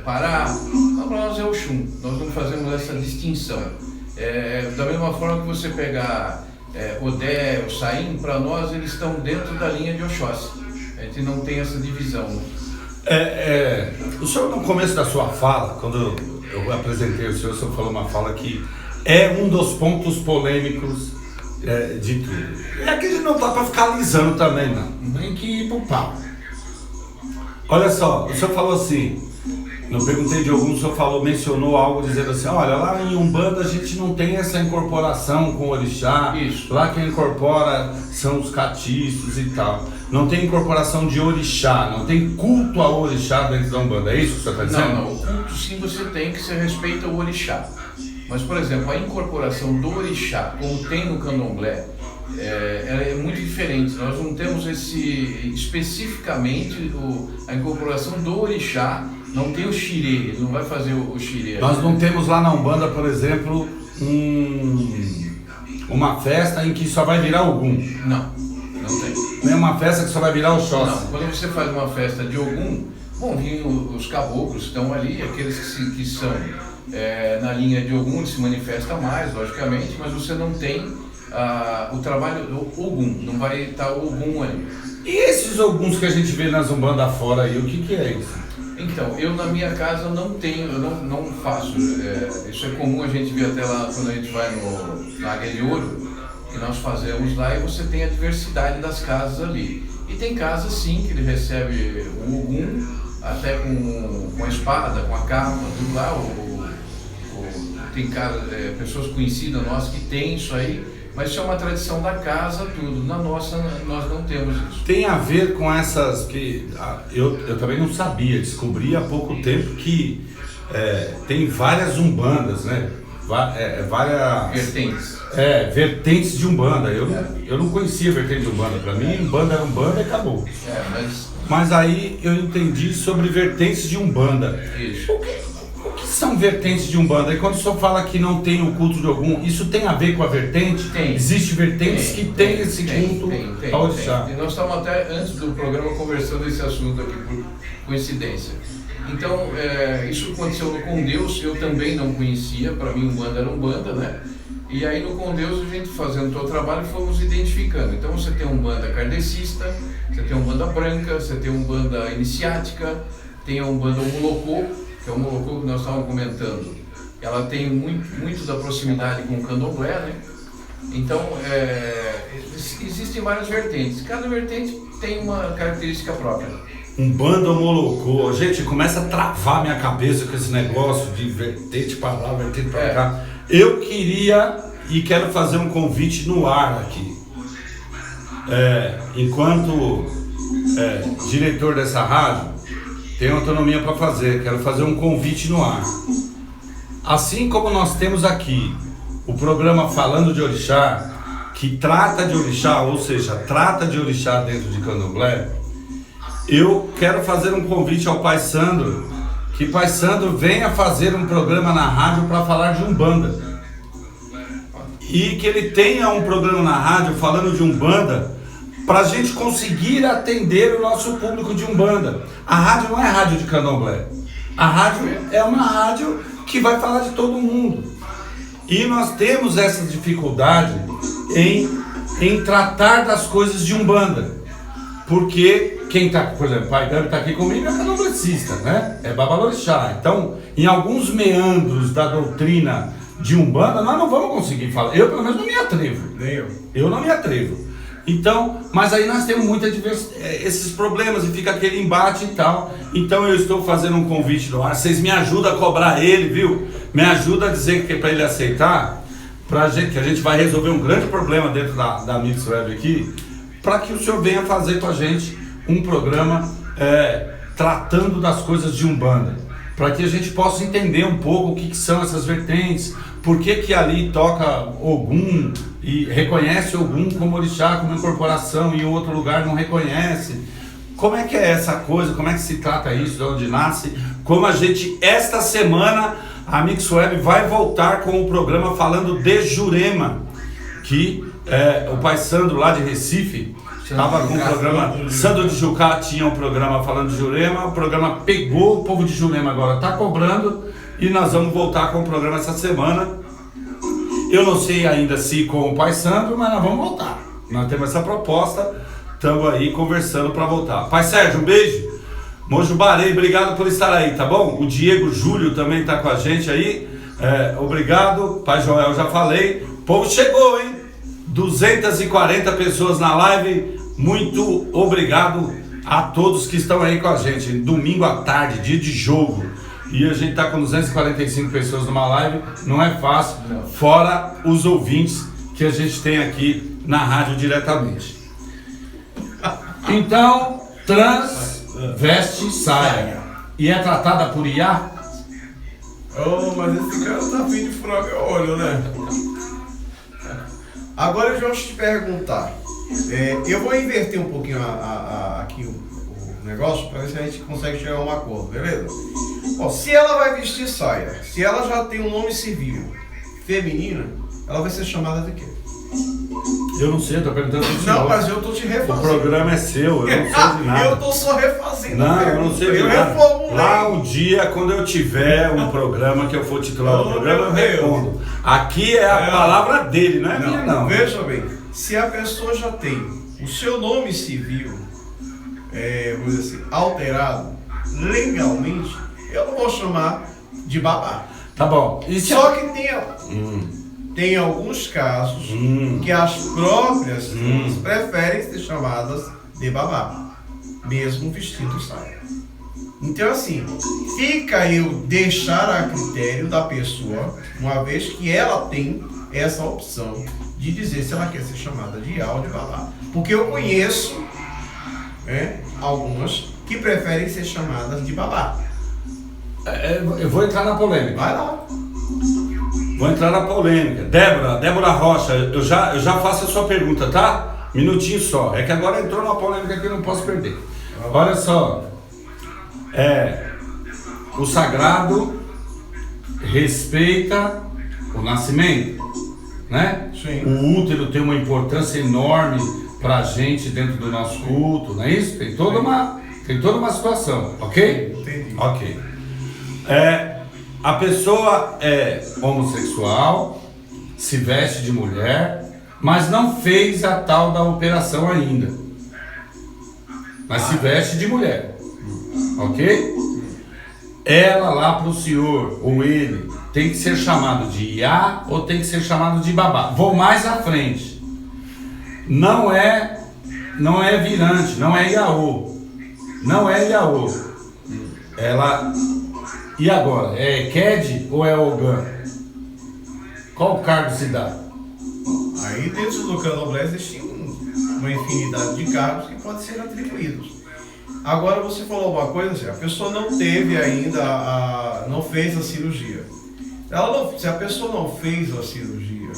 Pará, para nós é Oxum. Nós não fazemos essa distinção. Da mesma forma que você pegar Odé, Ossain, para nós eles estão dentro da linha de Oxóssi. A gente não tem essa divisão. O senhor, no começo da sua fala, quando eu apresentei o senhor falou uma fala que é um dos pontos polêmicos de tudo. É que a gente não tá para ficar alisando também, não. Tem que ir pro pau. Olha só, o senhor falou assim, eu perguntei de algum, o senhor mencionou algo dizendo assim, olha, lá em Umbanda a gente não tem essa incorporação com o orixá. Isso. Lá quem incorpora são os catiços e tal. Não tem incorporação de orixá, não tem culto ao orixá dentro da Umbanda, é isso que o senhor está dizendo? Não, o culto sim você tem, que você respeita o orixá. Mas, por exemplo, a incorporação do orixá, como tem no candomblé, ela é muito diferente. Nós não temos especificamente a incorporação do orixá, não tem o xirê, ele não vai fazer o xirê. Nós não temos lá na Umbanda, por exemplo, uma festa em que só vai virar Ogum. Não tem. Nem uma festa que só vai virar o Oxóssi. Não, quando você faz uma festa de Ogum, vão vir os caboclos que estão ali, aqueles que são na linha de Ogum, eles se manifestam mais, logicamente, mas você não tem o trabalho do Ogum, não vai estar o Ogum ali. E esses Oguns que a gente vê nas Umbanda fora aí, o que é isso? Então, eu na minha casa não tenho, eu não faço. Isso é comum a gente ver até lá quando a gente vai na Águia de Ouro, que nós fazemos lá, e você tem a diversidade das casas ali. E tem casas sim que ele recebe o Ogum, até com a espada, com a capa, tudo lá. Tem pessoas conhecidas nossas que tem isso aí, mas isso é uma tradição da casa, tudo. Na nossa, nós não temos isso. Tem a ver com essas que eu também não sabia, descobri há pouco tempo que tem várias Umbandas, né? várias Vertentes. vertentes de Umbanda. Eu não conhecia vertente de Umbanda. Para mim, Umbanda era Umbanda e acabou. Mas aí eu entendi sobre vertentes de Umbanda. Isso. O que são vertentes de Umbanda? E quando o senhor fala que não tem o culto de algum, isso tem a ver com a vertente? Tem. Existem vertentes que tem esse culto ao orixá. E nós estávamos até antes do programa conversando esse assunto aqui por coincidência. Então, isso aconteceu no Com Deus, eu também não conhecia, para mim Umbanda era Umbanda, né? E aí no Com Deus a gente fazendo o seu trabalho fomos identificando. Então você tem Umbanda kardecista, você tem Umbanda branca, você tem Umbanda iniciática, tem a Umbanda Omolocô, que é o Omolocô que nós estávamos comentando. Ela tem muito da proximidade com o Candomblé, né? Então, existem várias vertentes. Cada vertente tem uma característica própria. Umbanda Omolocô. Gente, começa a travar minha cabeça com esse negócio de vertente para lá, vertente para cá. Eu queria e quero fazer um convite no ar aqui. Enquanto diretor dessa rádio, tenho autonomia para fazer. Quero fazer um convite no ar. Assim como nós temos aqui o programa Falando de Orixá, que trata de orixá, ou seja, trata de orixá dentro de Candomblé, eu quero fazer um convite ao Pai Sandro, que Pai Sandro venha fazer um programa na rádio para falar de Umbanda. E que ele tenha um programa na rádio falando de Umbanda, para a gente conseguir atender o nosso público de Umbanda. A rádio não é rádio de Candomblé. A rádio é uma rádio que vai falar de todo mundo. E nós temos essa dificuldade em tratar das coisas de Umbanda. Porque quem está, por exemplo, o Pai Gami está aqui comigo é candomblessista, né? É babalorixá. Então, em alguns meandros da doutrina de Umbanda, nós não vamos conseguir falar. Eu, pelo menos, não me atrevo. Nem eu. Eu não me atrevo. Então, mas aí nós temos muita esses problemas e fica aquele embate e tal. Então eu estou fazendo um convite no ar. Vocês me ajudam a cobrar ele, viu? Me ajuda a dizer que é para ele aceitar, que a gente vai resolver um grande problema dentro da Mix Web aqui, para que o senhor venha fazer com a gente um programa tratando das coisas de Umbanda, para que a gente possa entender um pouco o que são essas vertentes, por que ali toca Ogum e reconhece Ogum como orixá, como incorporação, e em outro lugar não reconhece. Como é que é essa coisa, como é que se trata isso, de onde nasce, como a gente, esta semana, a Mix Web vai voltar com o programa falando de Jurema, que o Pai Sandro lá de Recife estava com o programa, Sandro de Jucá tinha um programa falando de Jurema, o programa pegou o povo de Jurema agora, está cobrando, e nós vamos voltar com o programa essa semana. Eu não sei ainda se com o Pai Sandro, mas nós vamos voltar. Nós temos essa proposta, estamos aí conversando para voltar. Pai Sérgio, um beijo. Mojubarei, obrigado por estar aí, tá bom? O Diego Júlio também está com a gente aí. Obrigado. Pai Joel, já falei. O povo chegou, hein? 240 pessoas na live. Muito obrigado a todos que estão aí com a gente. Domingo à tarde, dia de jogo. E a gente está com 245 pessoas numa live. Não é fácil. Fora os ouvintes que a gente tem aqui na rádio diretamente. Então, veste saia. E é tratada por Iá? Mas esse cara tá vindo de furar meu olho, né? Agora eu já vou te perguntar. Eu vou inverter um pouquinho aqui o negócio para ver se a gente consegue chegar a um acordo, beleza? Se ela vai vestir saia, se ela já tem um nome civil feminina, ela vai ser chamada de quê? Eu não sei, eu tô perguntando pro senhor. Não, mas eu tô te refazendo. O programa é seu, eu não sei de nada. Eu tô só refazendo. Não, eu não sei de nada. Lá um dia, quando eu tiver um programa que eu for titular do programa, eu respondo. Aqui é a palavra dele, não é minha não. Veja bem, se a pessoa já tem o seu nome civil, vamos dizer assim, alterado legalmente, eu não vou chamar de babá. Tá bom. Só que tem alguns casos que as próprias filhas preferem ser chamadas de babá, mesmo vestindo saia. Então assim, fica eu deixar a critério da pessoa, uma vez que ela tem essa opção de dizer se ela quer ser chamada de Iá ou de babá. Porque eu conheço algumas que preferem ser chamadas de babá. Eu vou entrar na polêmica. Vai lá. Vou entrar na polêmica. Débora Rocha, eu já faço a sua pergunta, tá? Minutinho só. É que agora entrou na polêmica que eu não posso perder. Olha só. O sagrado respeita o nascimento, né? Sim. O útero tem uma importância enorme pra gente dentro do nosso culto, não é isso? Tem toda uma situação, ok? Entendi. Ok. A pessoa é homossexual, se veste de mulher, mas não fez a tal da operação ainda. Mas se veste de mulher, ok? Ela lá para o senhor, ou ele, tem que ser chamado de Iá ou tem que ser chamado de babá. Vou mais à frente. Não é virante, não é Iaô. Não é Iaô. Ela... E agora? É Eked ou é Ogã? Qual cargo se dá? Aí dentro do candomblé existe uma infinidade de cargos que podem ser atribuídos. Agora você falou uma coisa assim, a pessoa não teve ainda, não fez a cirurgia. Se a pessoa não fez a cirurgia,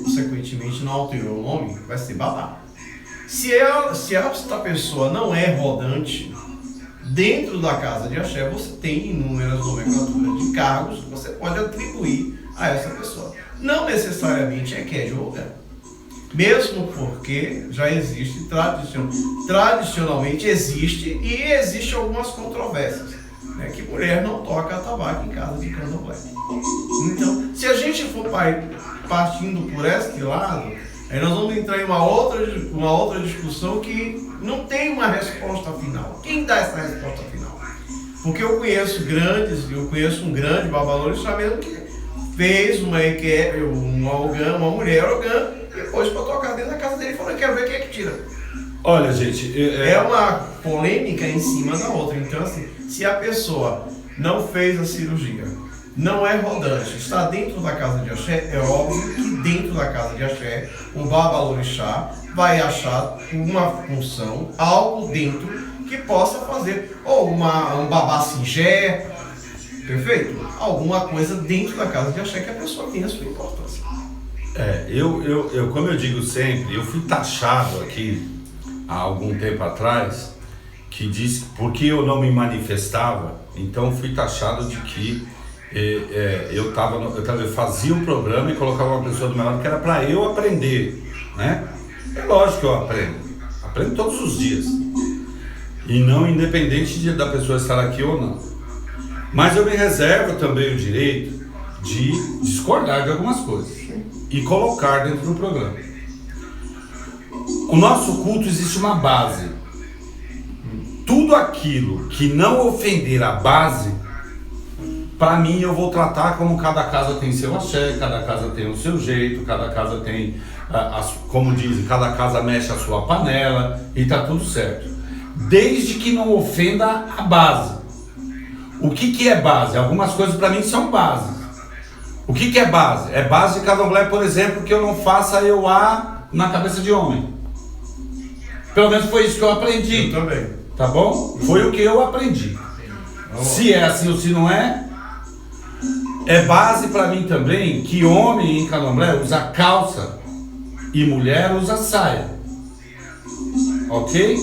consequentemente não alterou o nome, vai ser babá. Se esta pessoa não é rodante, dentro da casa de axé você tem inúmeras nomenclaturas de cargos que você pode atribuir a essa pessoa. Não necessariamente é Eked ou Ogã. Mesmo porque já existe, tradicionalmente existe algumas controvérsias, né, que mulher não toca atabaque em casa de candomblé. Então, se a gente for partindo por este lado, aí nós vamos entrar em uma outra discussão que não tem uma resposta final. Quem dá essa resposta final? Porque eu conheço um grande babalorixá mesmo que fez uma mulher Ogã, depois para tocar dentro da casa dele e falou, quero ver quem é que tira. Olha, gente... É uma polêmica em cima da outra. Então, assim, se a pessoa não fez a cirurgia, não é rodante, está dentro da casa de axé, é óbvio que dentro da casa de axé, o babalorixá vai achar uma função, algo dentro que possa fazer, ou um babá singé, perfeito? Alguma coisa dentro da casa de axé que a pessoa tenha a sua importância. Como eu digo sempre, eu fui taxado aqui há algum tempo atrás, que disse porque eu não me manifestava, então fui taxado de que eu fazia um programa e colocava uma pessoa do meu lado que era para eu aprender, né? É lógico que eu aprendo todos os dias, e não independente da pessoa estar aqui ou não. Mas eu me reservo também o direito de discordar de algumas coisas e colocar dentro do programa. O nosso culto existe uma base. Tudo aquilo que não ofender a base, para mim eu vou tratar como cada casa tem seu axé, cada casa tem o seu jeito, cada casa tem, como dizem, cada casa mexe a sua panela e tá tudo certo. Desde que não ofenda a base. O que é base? Algumas coisas para mim são bases. O que é base? É base de candomblé, por exemplo, que eu não faça EUA na cabeça de homem. Pelo menos foi isso que eu aprendi. Eu também. Tá bom? Foi o que eu aprendi. Se é assim ou se não é. É base para mim também que homem em candomblé usa calça e mulher usa saia. Ok?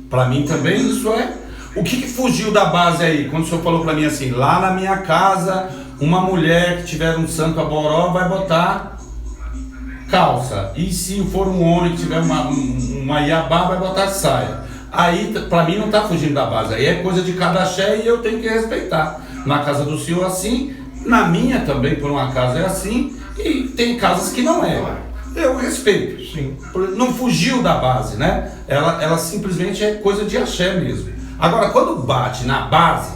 Para mim também isso é. O que fugiu da base aí? Quando o senhor falou para mim assim, lá na minha casa, uma mulher que tiver um santo aboró vai botar calça. E se for um homem que tiver uma iabá, vai botar saia. Aí, para mim, não tá fugindo da base. Aí é coisa de cada axé e eu tenho que respeitar. Na casa do senhor assim, na minha também, por uma casa é assim, e tem casas que não é. Eu respeito. Sim. Não fugiu da base, né? Ela simplesmente é coisa de axé mesmo. Agora, quando bate na base,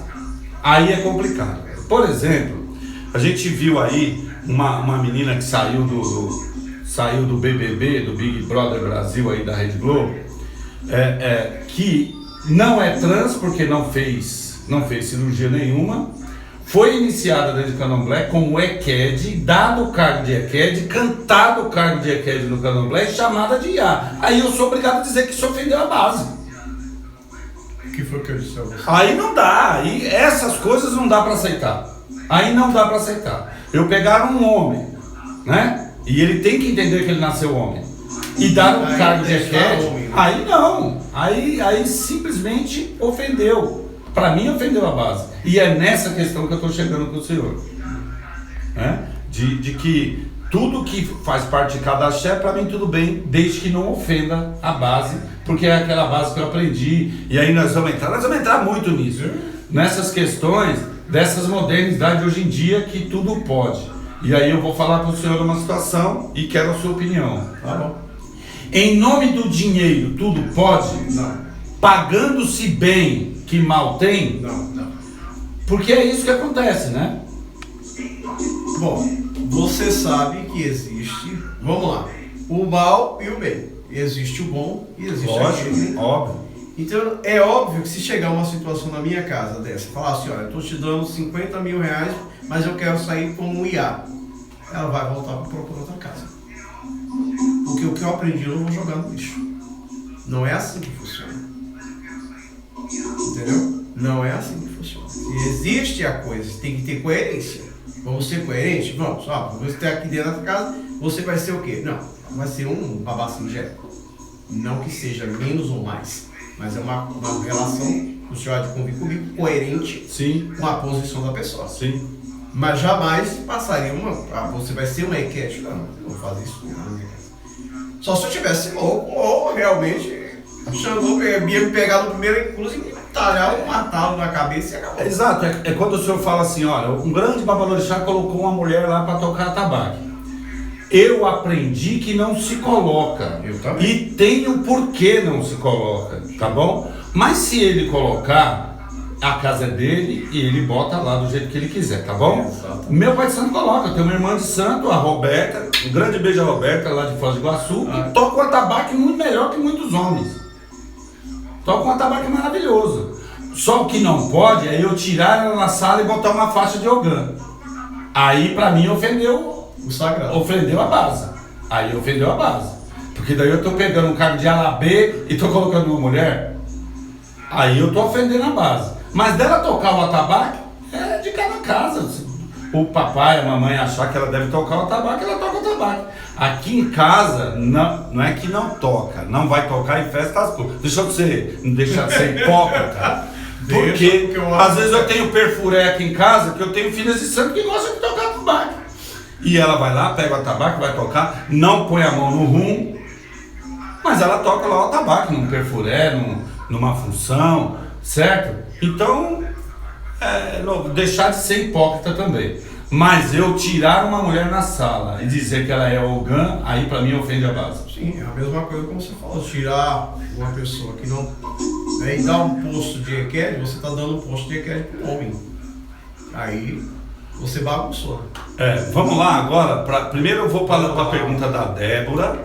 aí é complicado. Por exemplo, a gente viu aí uma menina que saiu do BBB, do Big Brother Brasil aí da Rede Globo, que não é trans porque não fez cirurgia nenhuma, foi iniciada dentro do candomblé como Eked, dado o cargo de Eked, cantado o cargo de Eked no candomblé e chamada de Iá. Aí eu sou obrigado a dizer que isso ofendeu a base. O que foi que eu disse a você? Aí não dá, aí essa essas coisas não dá para aceitar. Aí não dá para aceitar. Eu pegar um homem, né? E ele tem que entender que ele nasceu homem. E dar um cargo de equete, aí não. Aí simplesmente ofendeu. Para mim ofendeu a base. E é nessa questão que eu estou chegando com o senhor. Né? De que tudo que faz parte de cada axé, para mim tudo bem, desde que não ofenda a base, porque é aquela base que eu aprendi. E aí nós vamos entrar muito nisso. Nessas questões dessas modernidades de hoje em dia que tudo pode. E aí eu vou falar com o senhor uma situação e quero a sua opinião. Tá bom. Em nome do dinheiro tudo pode? Não. Pagando-se bem que mal tem? Não. Porque é isso que acontece, né? Bom, você sabe que existe, vamos lá, o mal e o bem. Existe o bom e existe aquele. Óbvio. Então é óbvio que se chegar uma situação na minha casa dessa, falar assim, olha, eu estou te dando 50 mil reais, mas eu quero sair como um IA. Ela vai voltar para procurar outra casa. Porque o que eu aprendi eu não vou jogar no lixo. Não é assim que funciona. Entendeu? Não é assim que funciona. Se existe a coisa, tem que ter coerência. Vamos ser coerentes? Vamos. Você está aqui dentro da casa, você vai ser o quê? Não, vai ser um babá singelo. Não que seja menos ou mais, mas é uma relação que o senhor há de convir comigo, coerente. Sim. Com a posição da pessoa. Sim. Mas jamais passaria você vai ser uma enquete. Não, eu vou fazer isso na minha casa. Só se eu tivesse louco ou realmente ia me pegar no primeiro impulso e me talhar ou matá-lo na cabeça e acabou. Exato, é quando o senhor fala assim, olha, um grande babalorixá colocou uma mulher lá para tocar atabaque. Eu aprendi que não se coloca. Eu também. E tem o porquê não se coloca, tá bom? Mas se ele colocar, a casa é dele e ele bota lá do jeito que ele quiser, tá bom? Exato. Meu pai de santo coloca, eu tenho uma irmã de santo, a Roberta, um grande beijo a Roberta, lá de Foz do Iguaçu, que toca um atabaque muito melhor que muitos homens. Toca um atabaque maravilhoso. Só o que não pode é eu tirar ela na sala e botar uma faixa de ogã. Aí pra mim ofendeu O sagrado. ofendeu a base. Aí ofendeu a base. Porque daí eu tô pegando um cargo de alabê e tô colocando uma mulher. Aí eu tô ofendendo a base. Mas dela tocar o atabaque, é de cada casa. O papai, a mamãe achar que ela deve tocar o atabaque, ela toca o atabaque. Aqui em casa, não é que não toca. Não vai tocar em festa das putas. Deixa de ser hipócrita. Porque às vezes eu tenho perfuré aqui em casa, que eu tenho filhas de santo que gostam de tocar atabaque. E ela vai lá, pega o atabaque, vai tocar, não põe a mão no rum, mas ela toca lá o atabaque, num perfuré, numa função, certo? Então, deixar de ser hipócrita também. Mas eu tirar uma mulher na sala e dizer que ela é ogã, aí pra mim ofende a base. Sim, é a mesma coisa como você falou, tirar uma pessoa que não... e dar um posto de equete, você está dando um posto de equete para um homem. Aí você bagunçou. Vamos lá agora, primeiro eu vou para a pergunta da Débora,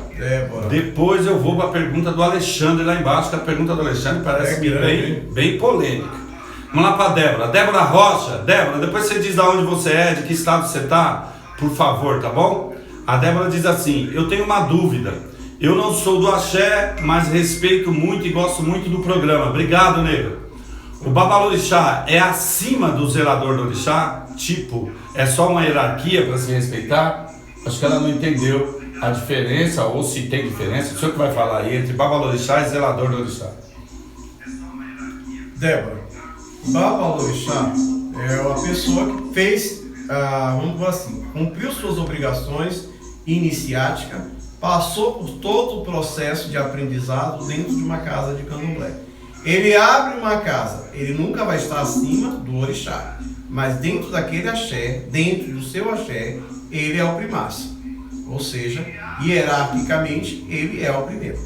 depois eu vou para a pergunta do Alexandre lá embaixo, que a pergunta do Alexandre parece bem polêmica. Vamos lá para a Débora. Débora Rocha. Débora, depois você diz de onde você é, de que estado você está, por favor, tá bom? A Débora diz assim, eu tenho uma dúvida. Eu não sou do axé, mas respeito muito e gosto muito do programa. Obrigado, nego. O babalorixá é acima do zelador do orixá? Tipo, é só uma hierarquia para se respeitar? Acho que ela não entendeu a diferença, ou se tem diferença. O senhor que vai falar aí entre babalorixá e zelador do orixá. Débora, babalorixá é uma pessoa que fez, vamos dizer assim, cumpriu suas obrigações iniciáticas, passou por todo o processo de aprendizado dentro de uma casa de candomblé. Ele abre uma casa, ele nunca vai estar acima do orixá, mas dentro daquele axé, dentro do seu axé, ele é o primácio. Ou seja, hierarquicamente, ele é o primeiro.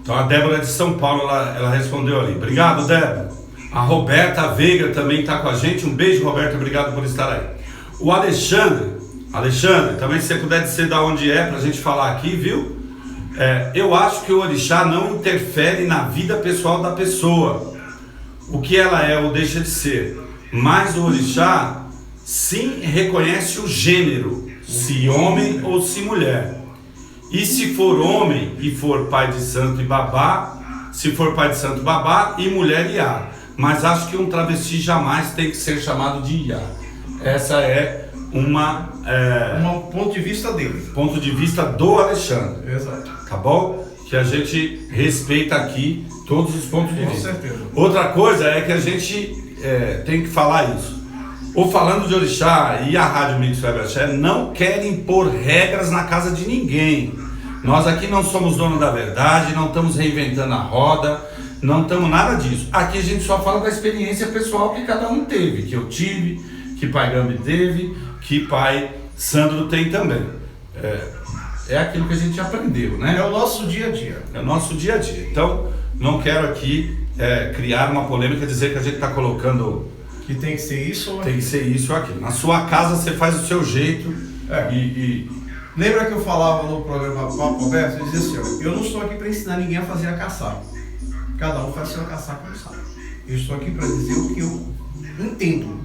Então a Débora de São Paulo, ela respondeu ali. Obrigado, Débora. A Roberta Veiga também está com a gente. Um beijo, Roberta, obrigado por estar aí. O Alexandre, também se você puder dizer de onde é pra gente falar aqui, viu? Eu acho que o orixá não interfere na vida pessoal da pessoa, o que ela é ou deixa de ser, mas o orixá sim reconhece o gênero, se homem ou se mulher. E se for homem e for pai de santo e babá, se for pai de santo babá e mulher iá. mas acho que um travesti jamais tem que ser chamado de Iá. Essa é Um ponto de vista dele. ponto de vista do Alexandre. Exato. Tá bom? Que a gente respeita aqui todos os pontos de Com vista. certeza. Outra coisa é que a gente tem que falar isso. O Falando de Orixá e a Rádio Mix Web Axé não querem impor regras na casa de ninguém. Nós aqui não somos donos da verdade, não estamos reinventando a roda, não estamos nada disso. Aqui a gente só fala da experiência pessoal que cada um teve, que eu tive, que pai Gambi teve, que pai Sandro tem também. É aquilo que a gente aprendeu, né? É o nosso dia a dia. É o nosso dia a dia. Então, não quero aqui criar uma polêmica, dizer que a gente está colocando Que tem que ser isso ou tem que ser isso ou aquilo. Na sua casa você faz o seu jeito e Lembra que eu falava no programa Papo Aberto? Eu dizia assim, eu não estou aqui para ensinar ninguém a fazer a caçar. Cada um faz sua caçar como sabe. Eu estou aqui para dizer o que eu entendo.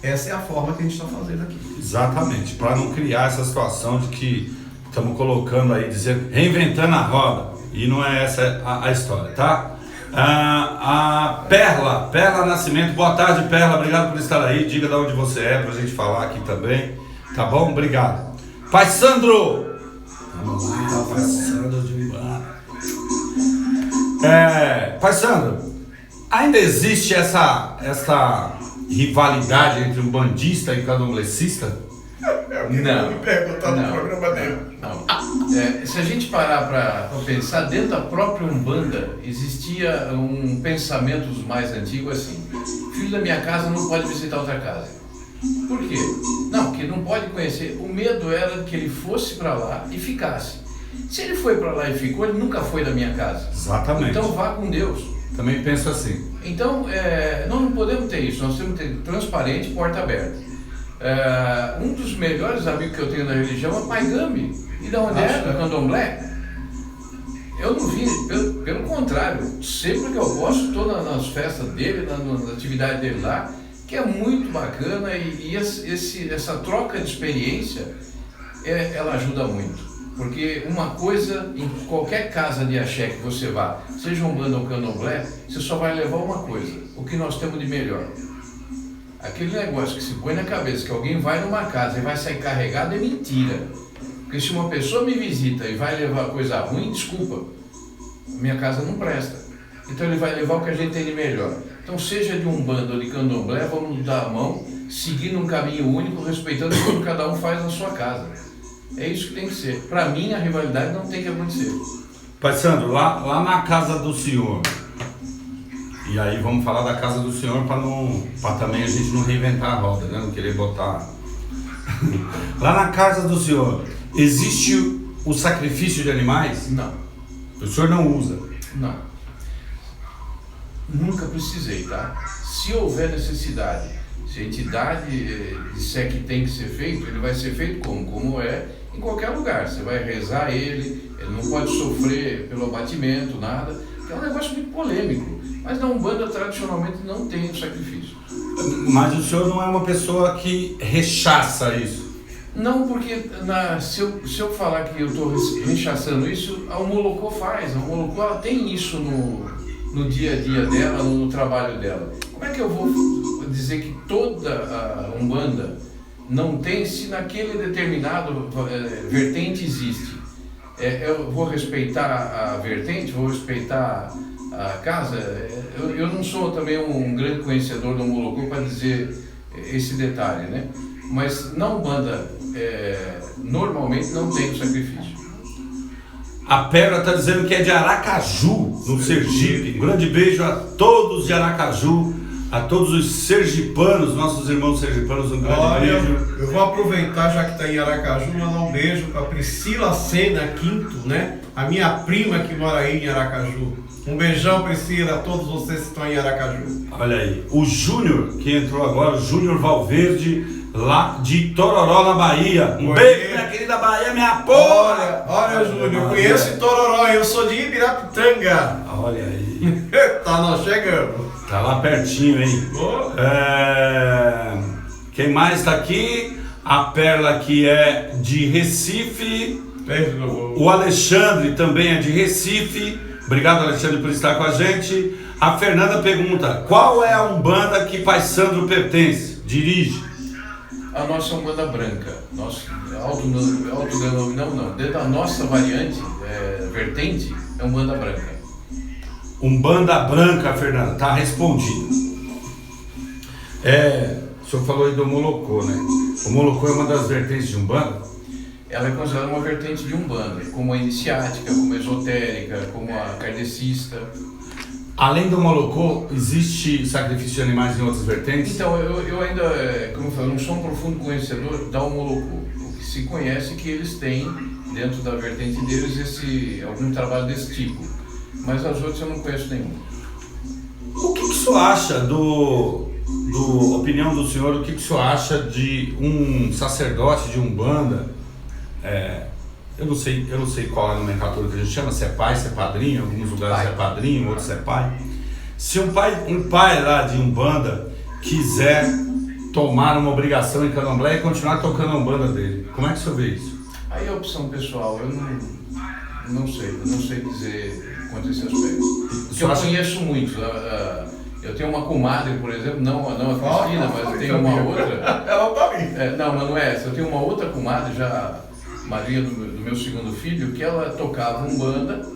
Essa é a forma que a gente está fazendo aqui. exatamente, para não criar essa situação de que estamos colocando aí, dizendo, reinventando a roda. E não é essa a história, tá? A Perla Nascimento, boa tarde, Perla, obrigado por estar aí. Diga de onde você é pra gente falar aqui também, tá bom? Obrigado. Pai Sandro! Vamos lá, Pai Sandro de Umbanda. Pai Sandro, ainda existe essa rivalidade entre um bandista e candomblessista? Não. Me perguntar no Não. programa dele. Não. Se a gente parar para pensar, dentro da própria Umbanda existia um pensamento dos mais antigos assim: filho da minha casa não pode visitar outra casa. Por quê? Não, porque não pode conhecer. O medo era que ele fosse para lá e ficasse. Se ele foi para lá e ficou, ele nunca foi da minha casa. Exatamente. Então vá com Deus. Também penso assim. Então, nós não podemos ter isso, nós temos que ter transparente, porta aberta. Um dos melhores amigos que eu tenho na religião é Pai Gambi. E da onde é? Do Candomblé. Eu não vi, pelo contrário, sempre que eu posso, estou nas festas dele, na atividade dele lá, que é muito bacana e essa troca de experiência, ela ajuda muito. Porque uma coisa, em qualquer casa de axé que você vá, seja Umbanda ou Candomblé, você só vai levar uma coisa: o que nós temos de melhor. Aquele negócio que se põe na cabeça que alguém vai numa casa e vai sair carregado é mentira. Porque se uma pessoa me visita e vai levar coisa ruim, desculpa, minha casa não presta. Então ele vai levar o que a gente tem de melhor. Então seja de Umbanda ou de Candomblé, vamos dar a mão, seguindo um caminho único, respeitando o que cada um faz na sua casa. É isso que tem que ser. Para mim, a rivalidade não tem que acontecer. Pai Sandro, lá na casa do senhor, e aí vamos falar da casa do senhor para também a gente não reinventar a roda, né? Não querer botar. Lá na casa do senhor, existe o sacrifício de animais? Não. O senhor não usa? Não. Nunca precisei, tá? Se houver necessidade, se a entidade disser que tem que ser feito, ele vai ser feito como é em qualquer lugar. Você vai rezar ele não pode sofrer pelo abatimento, nada. É um negócio muito polêmico. Mas na Umbanda, tradicionalmente, não tem o sacrifício. Mas o senhor não é uma pessoa que rechaça isso? Não, porque se eu falar que eu estou rechaçando isso, a Umolocô faz. A Umolocô, ela tem isso no dia a dia dela, no trabalho dela. Como é que eu vou dizer que toda a Umbanda não tem, se naquele determinado vertente existe? Eu vou respeitar a vertente, vou respeitar a casa. Eu não sou também um grande conhecedor do Umolocô para dizer esse detalhe, né? Mas na Umbanda, normalmente não tem o sacrifício. A Pérola está dizendo que é de Aracaju, no Sergipe. Um grande beijo a todos de Aracaju, a todos os sergipanos, nossos irmãos sergipanos, um grande beijo. Eu vou aproveitar, já que está em Aracaju, mandar um beijo para Priscila Sena Quinto, né? A minha prima que mora aí em Aracaju. Um beijão, Priscila, a todos vocês que estão em Aracaju. Olha aí, o Júnior, que entrou agora, o Júnior Valverde, lá de Tororó, na Bahia. Um beijo, minha querida Bahia, minha porra! Olha, Júnior, eu conheço Tororó, eu sou de Ibirapitanga. Olha aí. Tá, nós chegamos. Tá lá pertinho, hein? Quem mais tá aqui? A Perla, que é de Recife. O Alexandre também é de Recife. Obrigado, Alexandre, por estar com a gente. A Fernanda pergunta, qual é a Umbanda que Pai Sandro pertence, dirige? A nossa Umbanda branca, não, dentro da nossa variante, vertente, é Umbanda branca. Umbanda branca, Fernanda, tá respondido. O senhor falou aí do Molocô, né? O Molocô é uma das vertentes de Umbanda? Ela é considerada uma vertente de Umbanda, como a iniciática, como a esotérica, como a kardecista. Além do Molocô, existe sacrifício de animais em outras vertentes? Então, eu ainda, como eu falei, não sou um profundo conhecedor da Molocô. O que se conhece é que eles têm, dentro da vertente deles, algum trabalho desse tipo. Mas as outras eu não conheço nenhuma. O que o senhor acha opinião do senhor, o que o senhor acha de um sacerdote de Umbanda? Eu não sei qual é a nomenclatura que a gente chama, se é pai, se é padrinho, em alguns lugares é padrinho, outros é pai. Se um pai lá de Umbanda quiser tomar uma obrigação em Candomblé e continuar tocando a Umbanda dele, como é que o senhor vê isso? Aí é opção pessoal, eu não sei dizer quanto a esse aspecto. Porque eu conheço muito. Eu tenho uma comadre, por exemplo, não a Cristina, mas eu tenho uma outra. Ela tá ali. Não, mas não é essa. Eu tenho uma outra comadre, já Maria do meu segundo filho, que ela tocava Umbanda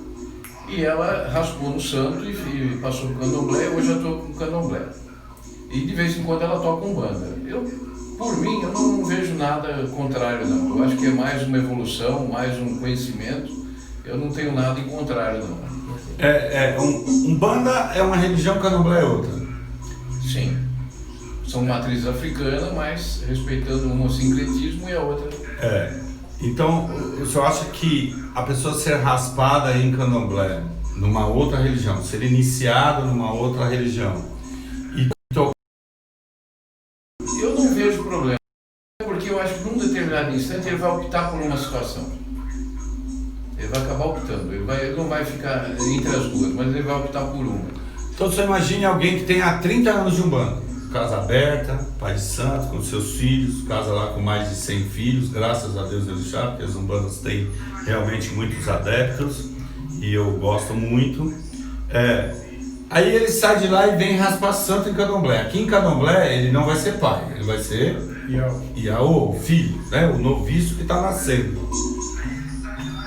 e ela raspou no santo e passou pro Candomblé. Hoje eu estou com Candomblé. E de vez em quando ela toca Umbanda. Por mim, eu não vejo nada contrário, não. Eu acho que é mais uma evolução, mais um conhecimento. Eu não tenho nada em contrário, não. Umbanda é uma religião, Candomblé é outra. Sim. São matrizes africanas, mas respeitando o sincretismo e a outra. Então, o senhor acha que a pessoa ser raspada em Candomblé, numa outra religião, ser iniciado numa outra religião, eu não vejo problema, porque eu acho que num determinado instante ele vai optar por uma situação. Ele vai acabar optando, ele não vai ficar entre as duas, mas ele vai optar por uma. Então você imagine alguém que tem há 30 anos de Umbanda, casa aberta, pai de santo, com seus filhos, casa lá com mais de 100 filhos, graças a Deus eles já, porque as Umbandas têm realmente muitos adeptos, e eu gosto muito. Aí ele sai de lá e vem raspar santo em Candomblé. Aqui em Candomblé ele não vai ser pai, ele vai ser o filho, né? O noviço que está nascendo.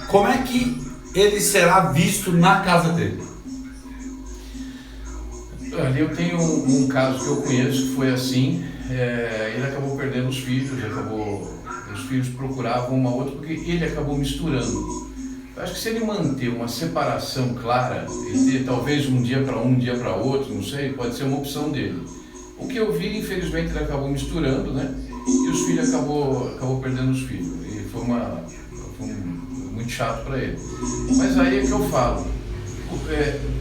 Como é que ele será visto na casa dele? Olha, eu tenho um caso que eu conheço que foi assim. Ele acabou perdendo os filhos, os filhos procuravam uma outra porque ele acabou misturando. Eu acho que se ele manter uma separação clara, e ter talvez um dia para um dia para outro, não sei, pode ser uma opção dele. O que eu vi, infelizmente, ele acabou misturando, né? E os filhos acabou perdendo os filhos. E foi muito chato para ele. Mas aí é que eu falo,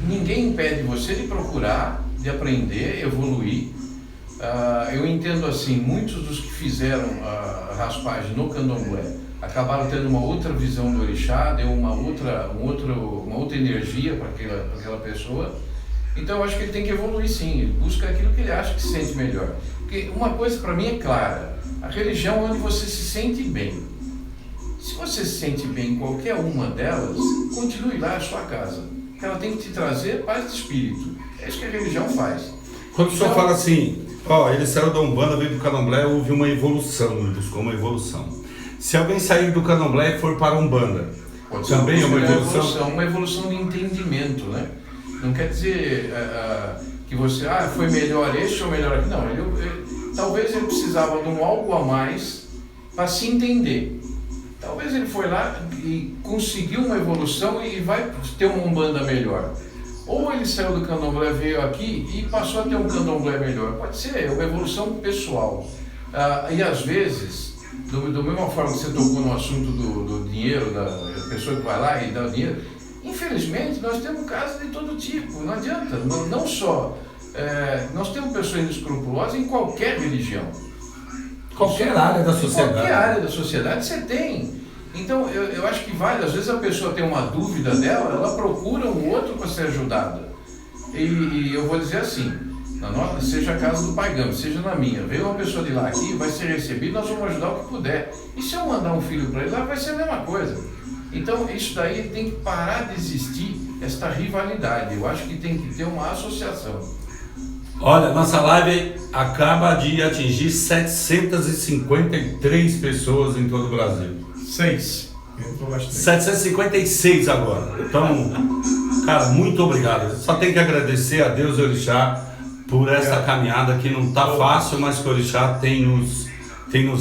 ninguém impede você de procurar, de aprender, evoluir. Eu entendo assim, muitos dos que fizeram a raspagem no Candomblé acabaram tendo uma outra visão do orixá, deu uma outra energia para aquela pessoa. Então eu acho que ele tem que evoluir sim, ele busca aquilo que ele acha que se sente melhor. Porque uma coisa para mim é clara, a religião é onde você se sente bem. Se você se sente bem em qualquer uma delas, continue lá, a sua casa. Ela tem que te trazer paz de espírito. É isso que a religião faz. Quando o senhor fala assim, ele saiu da Umbanda, veio do Candomblé, houve uma evolução, ele buscou uma evolução. Se alguém sair do Candomblé e for para a Umbanda, também é uma evolução? Uma evolução de entendimento, né? Não quer dizer que você, foi melhor este ou melhor aquele. Não, talvez ele precisava de algo a mais para se entender. Talvez ele foi lá e conseguiu uma evolução e vai ter uma Umbanda melhor. Ou ele saiu do Candomblé, veio aqui e passou a ter um Candomblé melhor. Pode ser, uma evolução pessoal. E às vezes, da mesma forma que você tocou no assunto do dinheiro, da pessoa que vai lá e dá o dinheiro, infelizmente nós temos casos de todo tipo, não adianta, não só. Nós temos pessoas inescrupulosas em qualquer religião. Qualquer área da sociedade. Qualquer área da sociedade você tem. Então, eu acho que vale, às vezes a pessoa tem uma dúvida dela, ela procura um outro para ser ajudada. E eu vou dizer assim, seja a casa do Pai Gama, seja na minha, veio uma pessoa de lá aqui, vai ser recebido, nós vamos ajudar o que puder. E se eu mandar um filho para ele lá, vai ser a mesma coisa. Então, isso daí tem que parar de existir esta rivalidade. Eu acho que tem que ter uma associação. Olha, nossa live acaba de atingir 753 pessoas em todo o Brasil. 6. Entrou bastante. 756 agora. Então, cara, muito obrigado. Só tenho que agradecer a Deus e ao Orixá por essa caminhada que não tá fácil, mas que o Orixá tem nos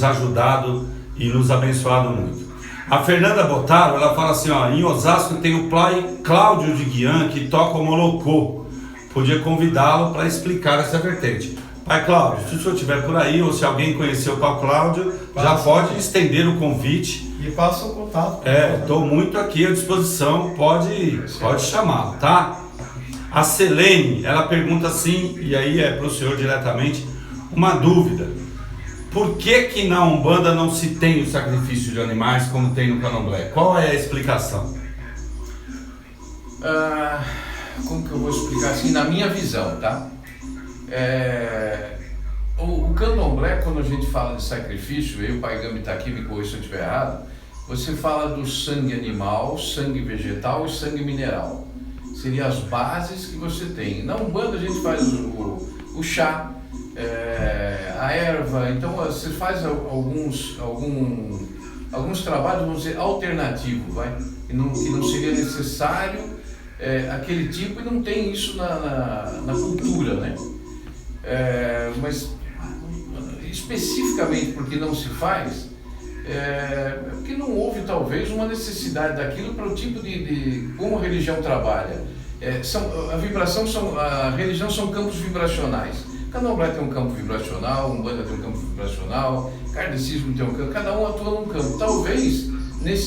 ajudado e nos abençoado muito. A Fernanda Botaro, ela fala assim, ó, em Osasco tem o pai Cláudio de Guian que toca o molocô. Podia convidá-lo para explicar essa vertente. Pai Cláudio, se o senhor estiver por aí, ou se alguém conheceu o pai Cláudio, já pode estender o convite. E passa o contato. Estou muito aqui à disposição, pode chamá-lo, tá? A Selene, ela pergunta assim, e aí é para o senhor diretamente, uma dúvida. Por que na Umbanda não se tem o sacrifício de animais como tem no Candomblé? Qual é a explicação? Como que eu vou explicar assim, na minha visão, tá? O Candomblé, quando a gente fala de sacrifício, o Pai Gambi está aqui, me corrija se eu estiver errado, você fala do sangue animal, sangue vegetal e sangue mineral. Seriam as bases que você tem. Na Umbanda a gente faz o chá, a erva, então você faz alguns trabalhos, vamos dizer, alternativos, que não seria necessário aquele tipo, e não tem isso na cultura, né? Mas especificamente porque não se faz, porque não houve talvez uma necessidade daquilo para o tipo de como a religião trabalha. A religião são campos vibracionais. Candomblé tem um campo vibracional, Umbanda tem um campo vibracional, Kardecismo tem um campo, cada um atua num campo. Talvez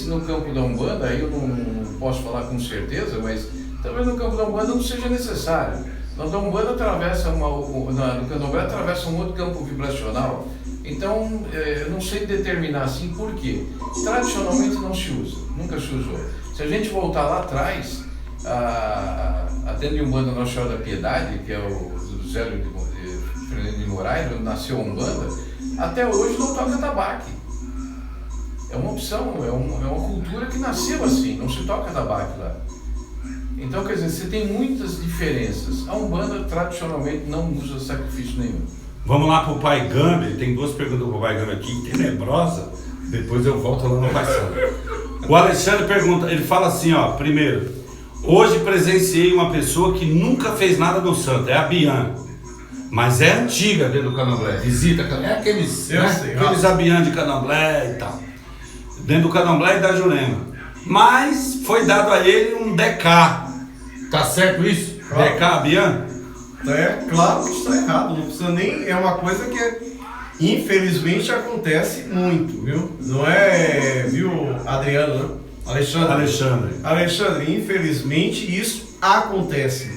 no campo da Umbanda, aí eu não posso falar com certeza, mas talvez no campo da Umbanda não seja necessário. Na Umbanda atravessa no Candomblé atravessa um outro campo vibracional. Então, eu não sei determinar assim por quê. Tradicionalmente não se usa, nunca se usou. Se a gente voltar lá atrás, a tenda de Umbanda Nossa Senhora da Piedade, que é o do Zélio de Moraes, onde nasceu a Umbanda, até hoje não toca tabaque. É uma opção, é uma cultura que nasceu assim, não se toca tabaque lá. Então, quer dizer, você tem muitas diferenças. A Umbanda tradicionalmente não usa sacrifício nenhum. Vamos lá para o Pai Gambi, tem duas perguntas para o Pai Gambi aqui, tenebrosa, depois eu volto lá no Pai Santo. O Alexandre pergunta, ele fala assim, ó, primeiro, hoje presenciei uma pessoa que nunca fez nada no santo, é a Bian, mas é antiga dentro do Candomblé, visita, aqueles Abian de Candomblé e tal, dentro do Candomblé e da Jurema, mas foi dado a ele um DK, tá certo isso? Claro. DK Abian? Claro que está errado, não precisa nem, é uma coisa que infelizmente acontece muito, viu? Não é, viu, Adriano, né? Alexandre, infelizmente isso acontece.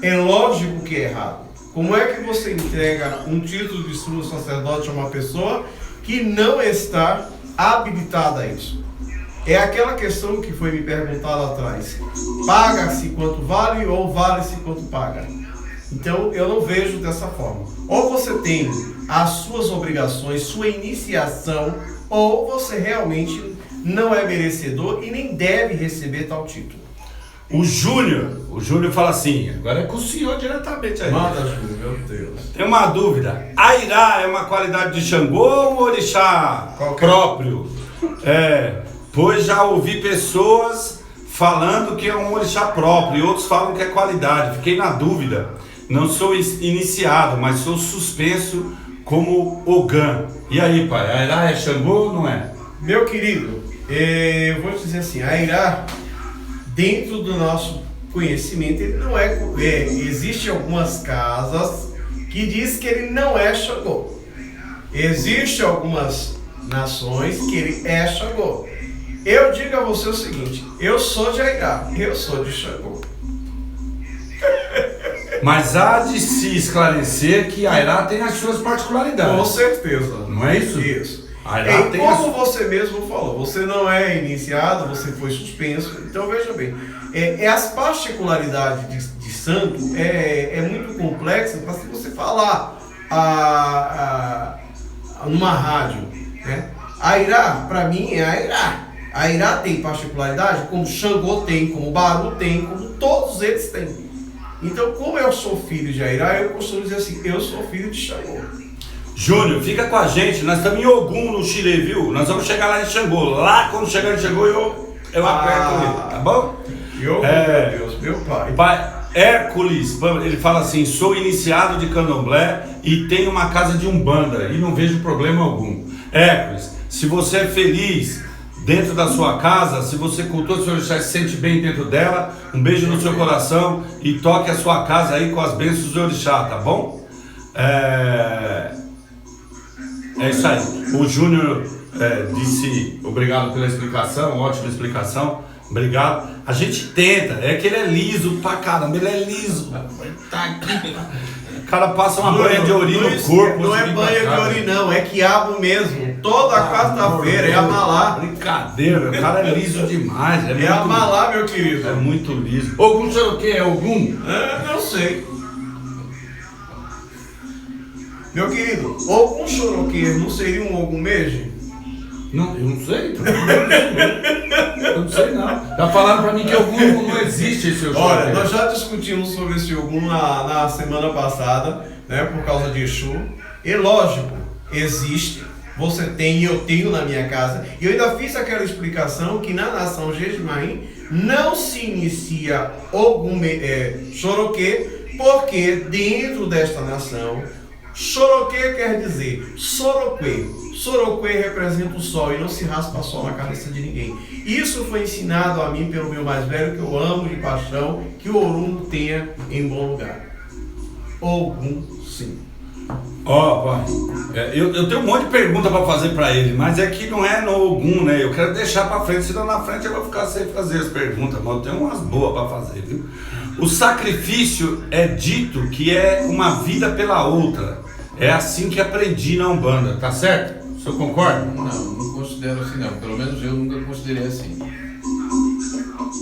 É lógico que é errado. Como é que você entrega um título de sumo sacerdote a uma pessoa que não está habilitada a isso? É aquela questão que foi me perguntada atrás. Paga-se quanto vale ou vale-se quanto paga? Então eu não vejo dessa forma. Ou você tem as suas obrigações, sua iniciação, ou você realmente não é merecedor e nem deve receber tal título. O Júnior fala assim, agora é com o senhor diretamente aí. Manda, Júnior, meu Deus. Tem uma dúvida. Airá é uma qualidade de Xangô ou orixá próprio? Pois já ouvi pessoas falando que é um orixá próprio e outros falam que é qualidade. Fiquei na dúvida. Não sou iniciado, mas sou suspenso como Ogã. E aí, pai, Airá é Xangô ou não é? Meu querido, eu vou te dizer assim, Airá, dentro do nosso conhecimento, ele não existem algumas casas que diz que ele não é Xangô. Existem algumas nações que ele é Xangô. Eu digo a você o seguinte, eu sou de Airá, eu sou de Xangô. Mas há de se esclarecer que Airá tem as suas particularidades. Com certeza. Não é isso? Isso. Como você mesmo falou, você não é iniciado, você foi suspenso. Então veja bem, as particularidades de santo é muito complexa para se você falar numa rádio, né? Airá, para mim, é Airá. Airá tem particularidade, como Xangô tem, como Baru tem, como todos eles têm. Então, como eu sou filho de Airá, eu costumo dizer assim, eu sou filho de Xangô. Júnior, fica com a gente, nós estamos em Ogum no Chile, viu? Nós vamos chegar lá em Xangô. Lá, quando chegar em Xangô, eu aperto ele, tá bom? Meu Deus, meu pai. Pai Hércules, ele fala assim, sou iniciado de candomblé e tenho uma casa de umbanda e não vejo problema algum. Hércules, se você é feliz dentro da sua casa, se você cultua o seu orixá e se sente bem dentro dela, um beijo no seu coração e toque a sua casa aí com as bênçãos do orixá, tá bom? É isso aí. O Júnior disse obrigado pela explicação, ótima explicação, obrigado. A gente tenta, é que ele é liso pra caramba, ele é liso. Tá aqui. O cara passa uma banha de ori no corpo. Não é banha de ori não, é quiabo mesmo. Toda quarta-feira é amalá. Brincadeira, o cara é liso demais. É amalá, meu querido. É muito liso. Ogum sei o que? É Ogum? Não sei. Meu querido, Ogum Choroquê não seria um Ogum Meiji? Não, eu não sei. Eu não sei não. Tá falando pra mim que Ogum não existe esse Ogum. Olha, nós já discutimos sobre esse Ogum na semana passada, né, por causa de Exu. E lógico, existe. Você tem e eu tenho na minha casa. E eu ainda fiz aquela explicação que na nação Jejimarim não se inicia Ogum Choroquê, porque dentro desta nação Choroquê quer dizer Soroquê. Soroquê representa o sol e não se raspa sol na cabeça de ninguém. Isso foi ensinado a mim pelo meu mais velho, que eu amo de paixão, que o Orumbo tenha em bom lugar. Ogum, sim. Pai, eu tenho um monte de pergunta para fazer para ele, mas é que não é no Ogum, né? Eu quero deixar para frente, senão na frente eu vou ficar sem fazer as perguntas, mas eu tenho umas boas para fazer, viu? O sacrifício é dito que é uma vida pela outra. É assim que aprendi na Umbanda, tá certo? O senhor concorda? Não considero assim não. Pelo menos eu nunca considerei assim.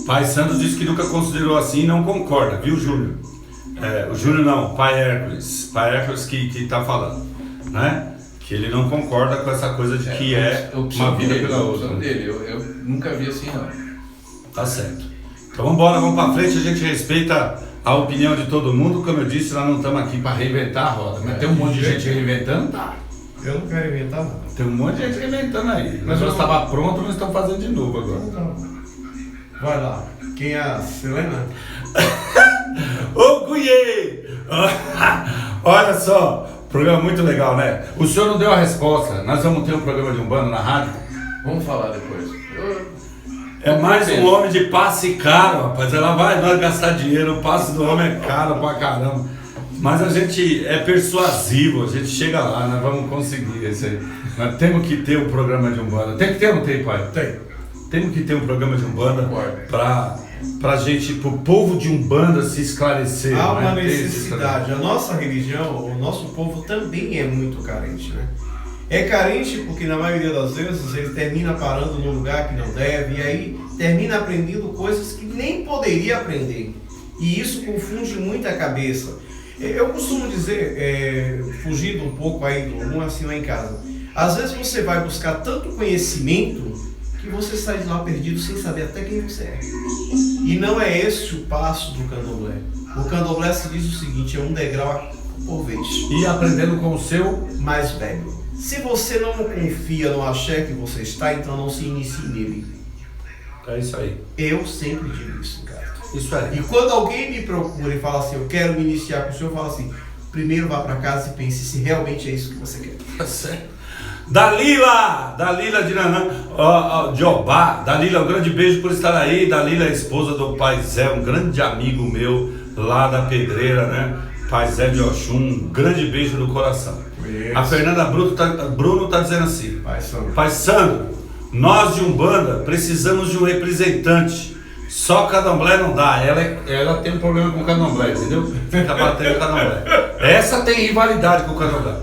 Pai Santos disse que nunca considerou assim e não concorda, viu, Júnior? O Júnior não, Pai Hércules. Pai Hércules que tá falando, né? Que ele não concorda com essa coisa de que é uma vida pela outra. Eu nunca vi assim não. Tá certo. Então vamos embora, vamos pra frente, a gente respeita a opinião de todo mundo. Como eu disse, nós não estamos aqui para reinventar a roda, mas tem um monte de gente reinventando, tá? Eu não quero inventar nada. Tem um monte de gente reinventando aí. Mas nós estava pronto, nós estamos fazendo de novo agora. Então, vai lá. Quem é a Selena? Ô Cunhê! Olha só, programa muito legal, né? O senhor não deu a resposta. Nós vamos ter um programa de Umbanda na rádio? Vamos falar depois. É mais um homem de passe caro, rapaz. Ela vai nós gastar dinheiro, o passe do homem é caro pra caramba. Mas a gente é persuasivo, a gente chega lá, nós vamos conseguir isso aí. Nós temos que ter um programa de Umbanda. Tem que ter ou não tem, pai? Tem. Temos que ter um programa de Umbanda pra gente, pro povo de Umbanda se esclarecer. Há uma né? necessidade. A nossa religião, o nosso povo também é muito carente, né? É carente porque na maioria das vezes ele termina parando num lugar que não deve e aí termina aprendendo coisas que nem poderia aprender. E isso confunde muito a cabeça. Eu costumo dizer, fugindo um pouco aí do Ogum, assim lá em casa, às vezes você vai buscar tanto conhecimento que você sai de lá perdido sem saber até quem você é. E não é esse o passo do candomblé. O candomblé se diz o seguinte, é um degrau por vez. E aprendendo com o seu mais velho. Se você não confia no axé que você está, então não se inicie nele. É isso aí. Eu sempre digo isso, cara. Isso aí. E quando alguém me procura e fala assim, eu quero me iniciar com o senhor, eu falo assim, primeiro vá para casa e pense se realmente é isso que você quer. Tá certo. Dalila de Nanã, de Obá. Dalila, um grande beijo por estar aí. Dalila é esposa do Pai Zé, um grande amigo meu lá da Pedreira, né? Pai Zé de Oxum, um grande beijo no coração. Isso. A Fernanda Bruno tá dizendo assim: Pai Sandro, nós de Umbanda precisamos de um representante. Só candomblé não dá. Ela tem um problema com o candomblé, entendeu? Fica batendo o candomblé. Essa tem rivalidade com o candomblé.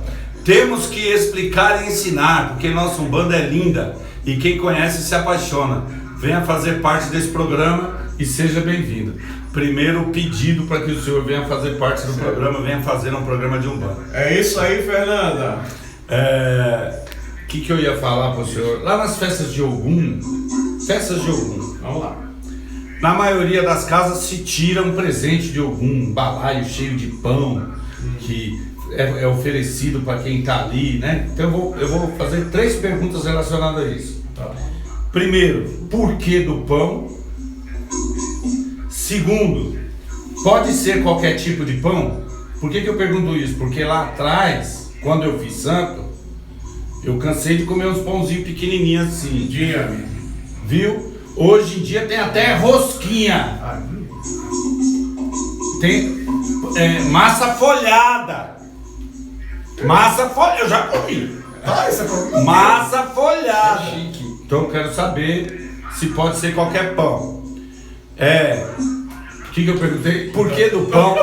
Temos que explicar e ensinar, porque nossa Umbanda é linda e quem conhece se apaixona. Venha fazer parte desse programa e seja bem-vindo. Primeiro pedido para que o senhor venha fazer parte do programa, venha fazer um programa de Umbanda. É isso aí, Fernanda. O que eu ia falar para o senhor? Lá nas festas de Ogum, Festas de Ogum. Vamos lá. Na maioria das casas se tira um presente de Ogum, um balaio cheio de pão, que é oferecido para quem está ali, né? Então eu vou fazer 3 perguntas relacionadas a isso. Tá. Primeiro, por que do pão? Segundo, pode ser qualquer tipo de pão? Por que eu pergunto isso? Porque lá atrás, quando eu fiz santo, eu cansei de comer uns pãozinhos pequenininhos assim. Diga-me. Viu? Hoje em dia tem até rosquinha. Tem massa folhada. Massa folhada, eu já comi. Isso é problema. Massa folhada. É chique. Então eu quero saber se pode ser qualquer pão. O que eu perguntei? Por que do pão?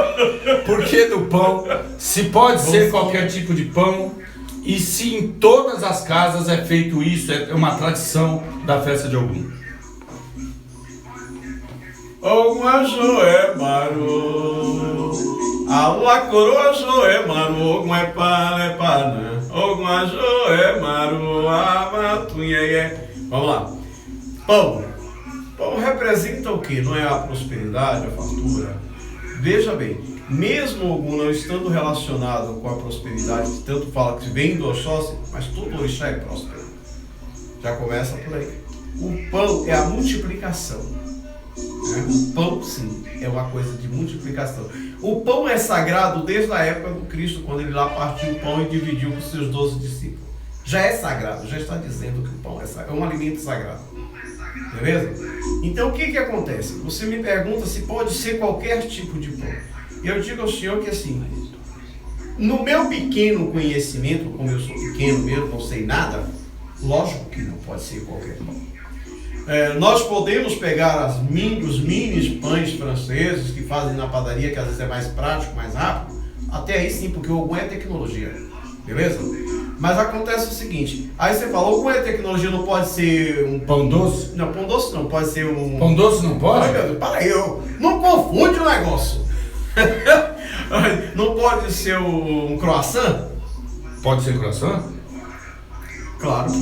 Por que do pão? Se pode ser qualquer tipo de pão. E se em todas as casas é feito isso, é uma tradição da festa de Ogum. Ogum Ajoé Maru, Aula Coroa Joé Maru, Ogum é Panã, Ogum Ajoé Maru, Amatunhé. Vamos lá. Pão. Pão representa o que? Não é a prosperidade, a fartura? Veja bem, mesmo Ogum não estando relacionado com a prosperidade, que tanto fala que vem do Oxóssi, mas todo orixá é próspero. Já começa por aí. O pão é a multiplicação. O pão, sim, é uma coisa de multiplicação. O pão é sagrado desde a época do Cristo, quando ele lá partiu o pão e dividiu com seus 12 discípulos. Já é sagrado, já está dizendo que o pão é sagrado, é um alimento sagrado. Beleza? Então o que acontece? Você me pergunta se pode ser qualquer tipo de pão. Eu digo ao senhor que assim, no meu pequeno conhecimento, como eu sou pequeno mesmo, não sei nada, lógico que não pode ser qualquer pão. Nós podemos pegar os mini pães franceses que fazem na padaria, que às vezes é mais prático, mais rápido. Até aí sim, porque o Ogum é tecnologia. Beleza? Mas acontece o seguinte, aí você fala, Ogum é tecnologia, não pode ser um... Pão doce? Não, pão doce não, pode ser um... Pão doce não pode? Ai, meu Deus, para aí, não confunde o negócio. Não pode ser um croissant? Pode ser croissant? Claro.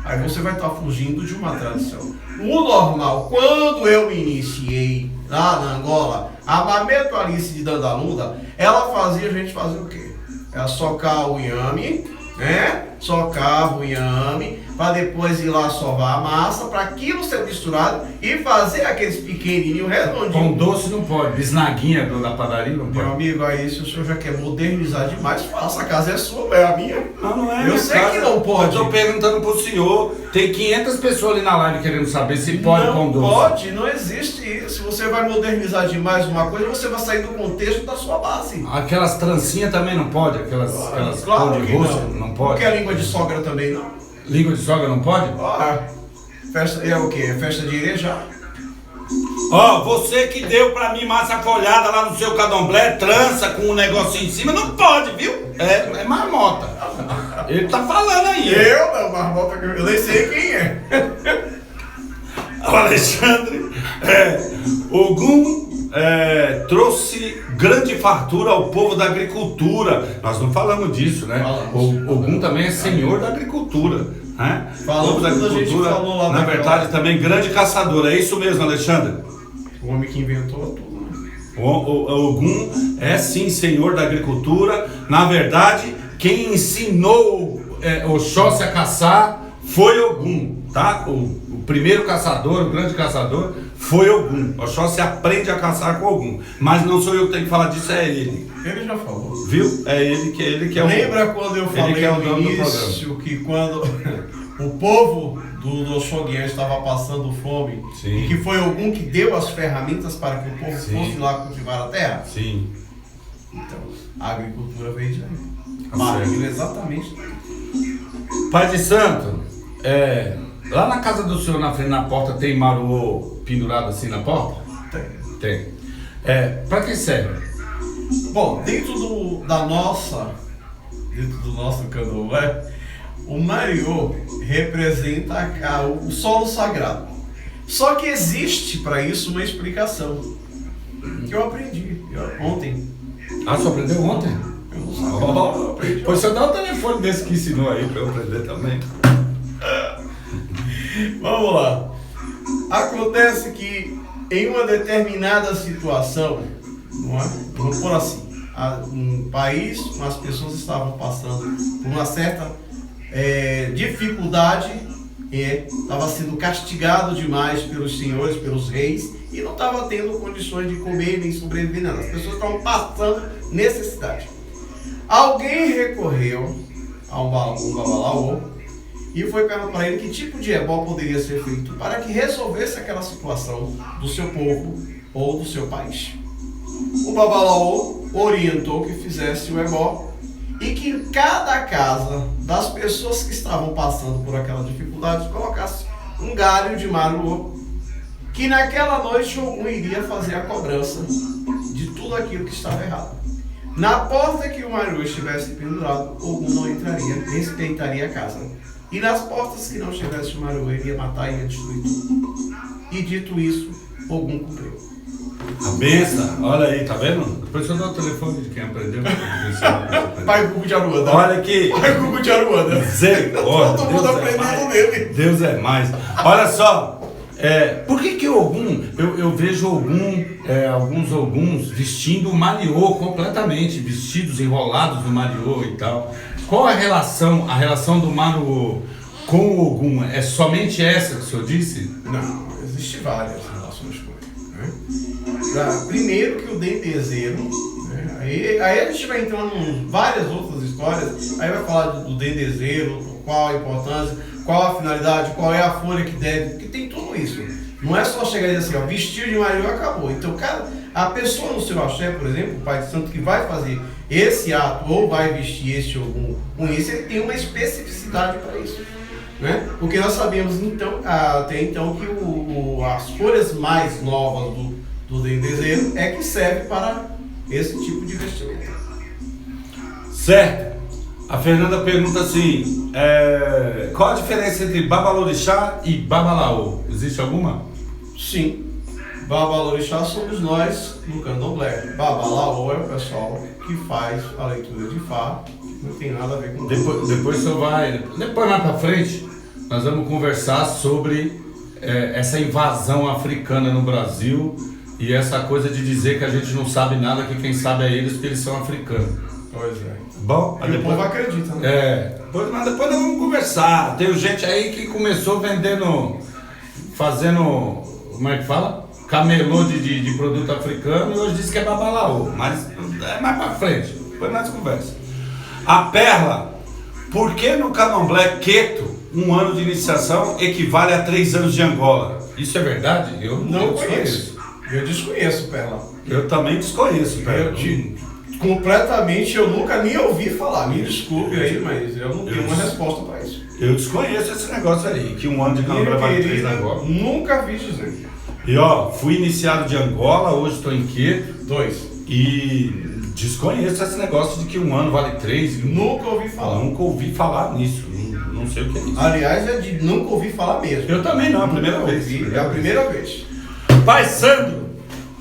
Aí você vai estar fugindo de uma tradição. O normal, quando eu me iniciei lá na Angola, a Mameto Alice de Dandalunda, ela fazia, a gente fazia o quê? Ela socava o inhame, né? Socava o inhame, para depois ir lá sovar a massa, para aquilo ser misturado e fazer aqueles pequenininhos redondinhos. Pão doce não pode, bisnaguinha da padaria não Meu pode. amigo, aí se o senhor já quer modernizar demais, faça, a casa é sua, é a minha. Não é Eu minha sei casa. que não pode. Eu tô perguntando pro senhor, tem 500 pessoas ali na live querendo saber se pode Não pão doce. pode, não existe isso. Você vai modernizar demais uma coisa, você vai sair do contexto da sua base. Aquelas trancinhas também não pode, aquelas Claro pão de que rosto não pode. Porque a língua de sogra também não. Língua de sogra não pode? Festa é o quê? É festa de Irejá. Você que deu pra mim massa folhada lá no seu candomblé, trança com um negocinho em cima, não pode, viu? É marmota. Ele tá falando aí. Eu não, marmota, eu nem sei quem é. O Alexandre, Ogum trouxe grande fartura ao povo da agricultura. Nós não falamos disso, né? Ogum também é senhor da agricultura, né? Falamos povo da quando a gente agricultura, falou lá na naquela- verdade, também grande caçador. É isso mesmo, Alexandre? O homem que inventou tudo, né? O Ogum é sim senhor da agricultura. Na verdade, quem ensinou Oxóssi a caçar foi Ogum, tá? O primeiro caçador, o grande caçador, foi Ogum. Oxóssi aprende a caçar com Ogum. Mas não sou eu que tenho que falar disso, é ele. Ele já falou. Viu? É ele que é o... Lembra quando eu falei que é o no dono do início que quando o povo do Oxóguian estava passando fome, Sim. e que foi Ogum que deu as ferramentas para que o povo Sim. fosse lá cultivar a terra? Sim. Então, a agricultura veio de aí. Tá Marido, certo. exatamente. Pai de Santo, lá na casa do senhor, na frente, na porta, tem maruô pendurado assim na porta? Tem. Tem. Pra que serve? Bom, dentro do nosso candomblé, o mariô representa o solo sagrado. Só que existe para isso uma explicação que eu aprendi ontem. Ah, você aprendeu ontem? Eu não sabia. Eu aprendi Pois você dá o telefone desse que ensinou aí pra eu aprender também. Vamos lá. Acontece que em uma determinada situação, não é? Vamos por assim, um país, as pessoas estavam passando por uma certa dificuldade, estava sendo castigado demais pelos senhores, pelos reis, e não estava tendo condições de comer nem sobreviver nada. As pessoas estavam passando necessidade. Alguém recorreu a um babalaô e foi perguntar para ele que tipo de ebó poderia ser feito para que resolvesse aquela situação do seu povo ou do seu país. O babalaô orientou que fizesse o ebó e que em cada casa das pessoas que estavam passando por aquela dificuldade colocasse um galho de maruô, que naquela noite Ogum iria fazer a cobrança de tudo aquilo que estava errado. Na porta que o maruô estivesse pendurado, Ogum não entraria, respeitaria a casa. E nas portas que não tivesse o maruô, ele ia matar e ia destruir tudo. E dito isso, Ogum cumpriu. A benção, olha aí, tá vendo? Depois eu dou o telefone de quem aprendeu. Pai Gugu de Aruanda. Olha aqui. Pai Gugu de Aruanda. Todo mundo aprendendo nele. Deus é mais. Olha só, por que Ogum, eu vejo Ogum, alguns Oguns vestindo o mariô completamente, vestidos enrolados no mariô e tal. Qual a relação do mariô com o Ogum? É somente essa que o senhor disse? Não, existem várias relações com ele, né? Primeiro que o dendezeiro, né? Aí a gente vai entrando em várias outras histórias, aí vai falar do dendezeiro, qual a importância, qual a finalidade, qual é a folha que deve, porque tem tudo isso. Não é só chegar e dizer assim, ó, vestir de mariô acabou. Então, a pessoa no seu axé, por exemplo, o pai de santo que vai fazer esse ato ou vai vestir este Ogum com isso, ele tem uma especificidade para isso, né? Porque nós sabemos então, até então que as folhas mais novas do dendezeiro é que serve para esse tipo de vestimenta. Certo. A Fernanda pergunta assim, qual a diferença entre babalorixá e babalaô? Existe alguma? Sim. Babalorixá somos nós no candomblé. Babalaô é o pessoal que faz a leitura de Fá. Não tem nada a ver com depois o senhor vai. Depois mais pra frente, nós vamos conversar sobre essa invasão africana no Brasil e essa coisa de dizer que a gente não sabe nada, que quem sabe é eles, porque eles são africanos. Pois é. Bom, aí depois vai acreditar, né? Mas depois nós vamos conversar. Tem gente aí que começou fazendo, como é que fala? Camelô de produto africano e hoje diz que é babalaô. Mas é mais pra frente, depois nós conversamos. A perla, por que no candomblé queto, 1 ano de iniciação equivale a 3 anos de Angola? Isso é verdade? Eu não conheço. Eu desconheço, perla. Eu também desconheço, perla. Completamente, eu nunca nem ouvi falar. Me desculpe aí, mas eu não tenho uma resposta para isso. Eu desconheço esse negócio aí, que 1 ano de candomblé vale 3 na Angola. Nunca vi dizer. E ó, fui iniciado de Angola, hoje estou em Queto. 2. E desconheço esse negócio de que 1 ano vale 3. Nunca ouvi falar. Nunca ouvi falar nisso. Não sei o que é isso. Aliás, é de nunca ouvi falar mesmo. Eu também não, é a primeira vez. É a primeira vez. Pai Sandro,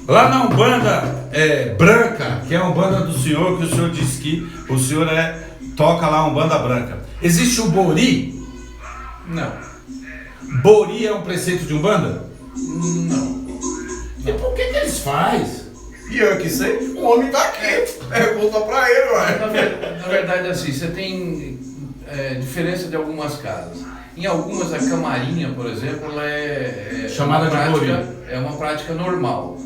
lá na Umbanda branca, que é a Umbanda do senhor, que o senhor disse que o senhor toca lá a Umbanda branca. Existe o Bori? Não. Bori é um preceito de Umbanda? Não. E por que eles fazem? E eu que sei, o homem tá aqui. Pergunta pra ele, ué. Na verdade, assim, você tem diferença de algumas casas. Em algumas, a camarinha, por exemplo, ela é chamada de Bori. É uma prática normal.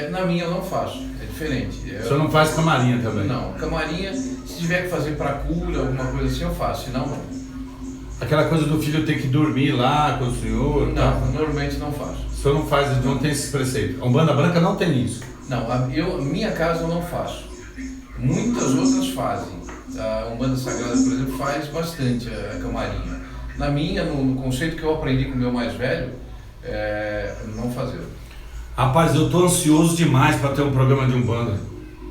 Na minha eu não faço, é diferente. O senhor não faz camarinha também? Não, camarinha, se tiver que fazer para cura, alguma coisa assim, eu faço, senão não. Aquela coisa do filho ter que dormir lá com o senhor? Não, tá? normalmente não faço. O senhor não faz, não tem esse preceito? A Umbanda branca não tem isso? Não, minha casa eu não faço. Muitas outras fazem. A Umbanda Sagrada, por exemplo, faz bastante a camarinha. Na minha, no conceito que eu aprendi com o meu mais velho, não fazer. Rapaz, eu tô ansioso demais para ter um programa de Umbanda.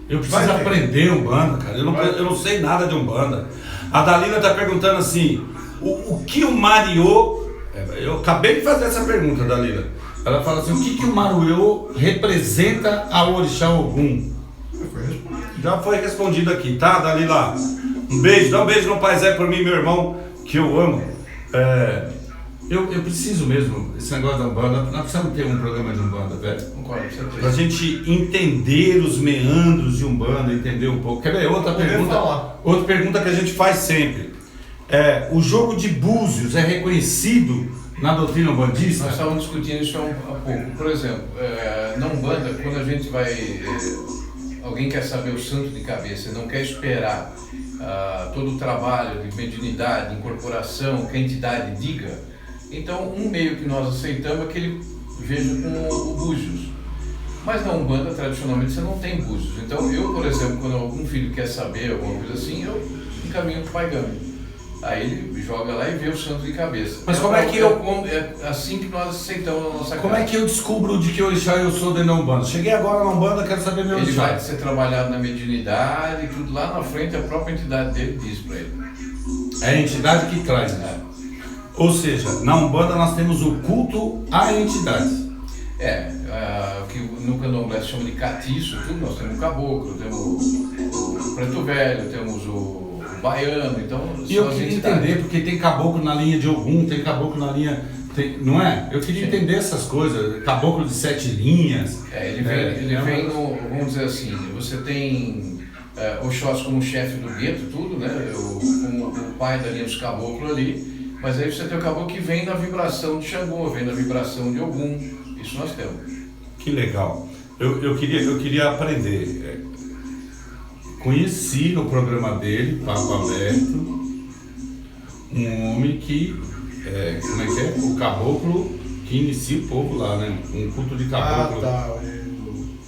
Eu preciso aprender Umbanda, cara. Eu não sei nada de Umbanda. A Dalila tá perguntando assim, o que o mariô... Eu acabei de fazer essa pergunta, Dalila. Ela fala assim, o que o mariô representa ao orixá Ogum? Já foi respondido aqui, tá, Dalila? Um beijo, dá um beijo no Pai Zé por mim, meu irmão, que eu amo. Eu preciso mesmo, esse negócio da Umbanda, nós precisamos ter um programa de Umbanda, velho. Concordo, com certeza. Pra gente entender os meandros de Umbanda, entender um pouco. Quer ver? Outra pergunta que a gente faz sempre. O jogo de búzios é reconhecido na doutrina umbandista? Nós estávamos discutindo isso há pouco. Por exemplo, na Umbanda, quando a gente vai... alguém quer saber o santo de cabeça e não quer esperar todo o trabalho de mediunidade, de incorporação, que a entidade diga, então um meio que nós aceitamos é que ele veja com o búzios. Mas na Umbanda, tradicionalmente, você não tem búzios. Então eu, por exemplo, quando algum filho quer saber alguma coisa assim, eu encaminho para o Pai Gami. Aí ele joga lá e vê o santo de cabeça. Mas como é que é assim que nós aceitamos a nossa casa. Como é que eu descubro de que orixá eu sou dentro da Umbanda? Cheguei agora na Umbanda, quero saber meu Ele orixá. vai ser trabalhado na mediunidade, tudo lá na frente, a própria entidade dele diz para ele. É a entidade que traz, né? Ou seja, na Umbanda nós temos o culto à entidade. Que no candomblé se chama de catiço, tudo, nós temos o caboclo, temos o preto velho, temos o baiano, então... E eu queria entender, porque tem caboclo na linha de Ogum, tem caboclo na linha... não é? Eu queria entender essas coisas, caboclo de 7 linhas. Ele vem no, vamos dizer assim, você tem Oxóssi como chefe do gueto, tudo, né? Como o pai da linha dos caboclos ali. Mas aí você tem o caboclo que vem na vibração de Xangô, vem na vibração de Ogum. Isso nós temos. Que legal. Eu queria aprender. Conheci no programa dele, Papo Aberto, um homem que, como é que é? O caboclo que inicia o povo lá, né? Um culto de caboclo.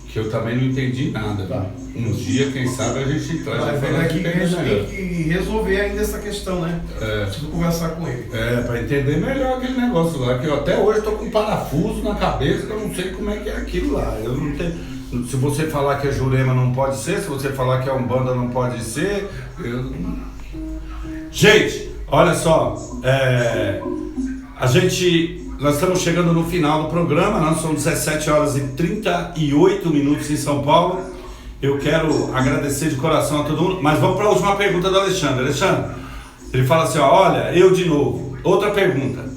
Que eu também não entendi nada. Tá. Uns dias, quem sabe, a gente traz Vai ver aqui que a gente tem que resolver ainda essa questão, né? Preciso conversar com ele. Para entender melhor aquele negócio lá, que eu até hoje estou com um parafuso na cabeça, que eu não sei como é que é aquilo lá. Eu não tenho... Se você falar que é Jurema não pode ser, se você falar que é Umbanda não pode ser. Gente, olha só, nós estamos chegando no final do programa, nós são 17 horas e 38 minutos em São Paulo. Eu quero agradecer de coração a todo mundo, mas vamos para a última pergunta do Alexandre. Alexandre, ele fala assim, olha, eu de novo, outra pergunta.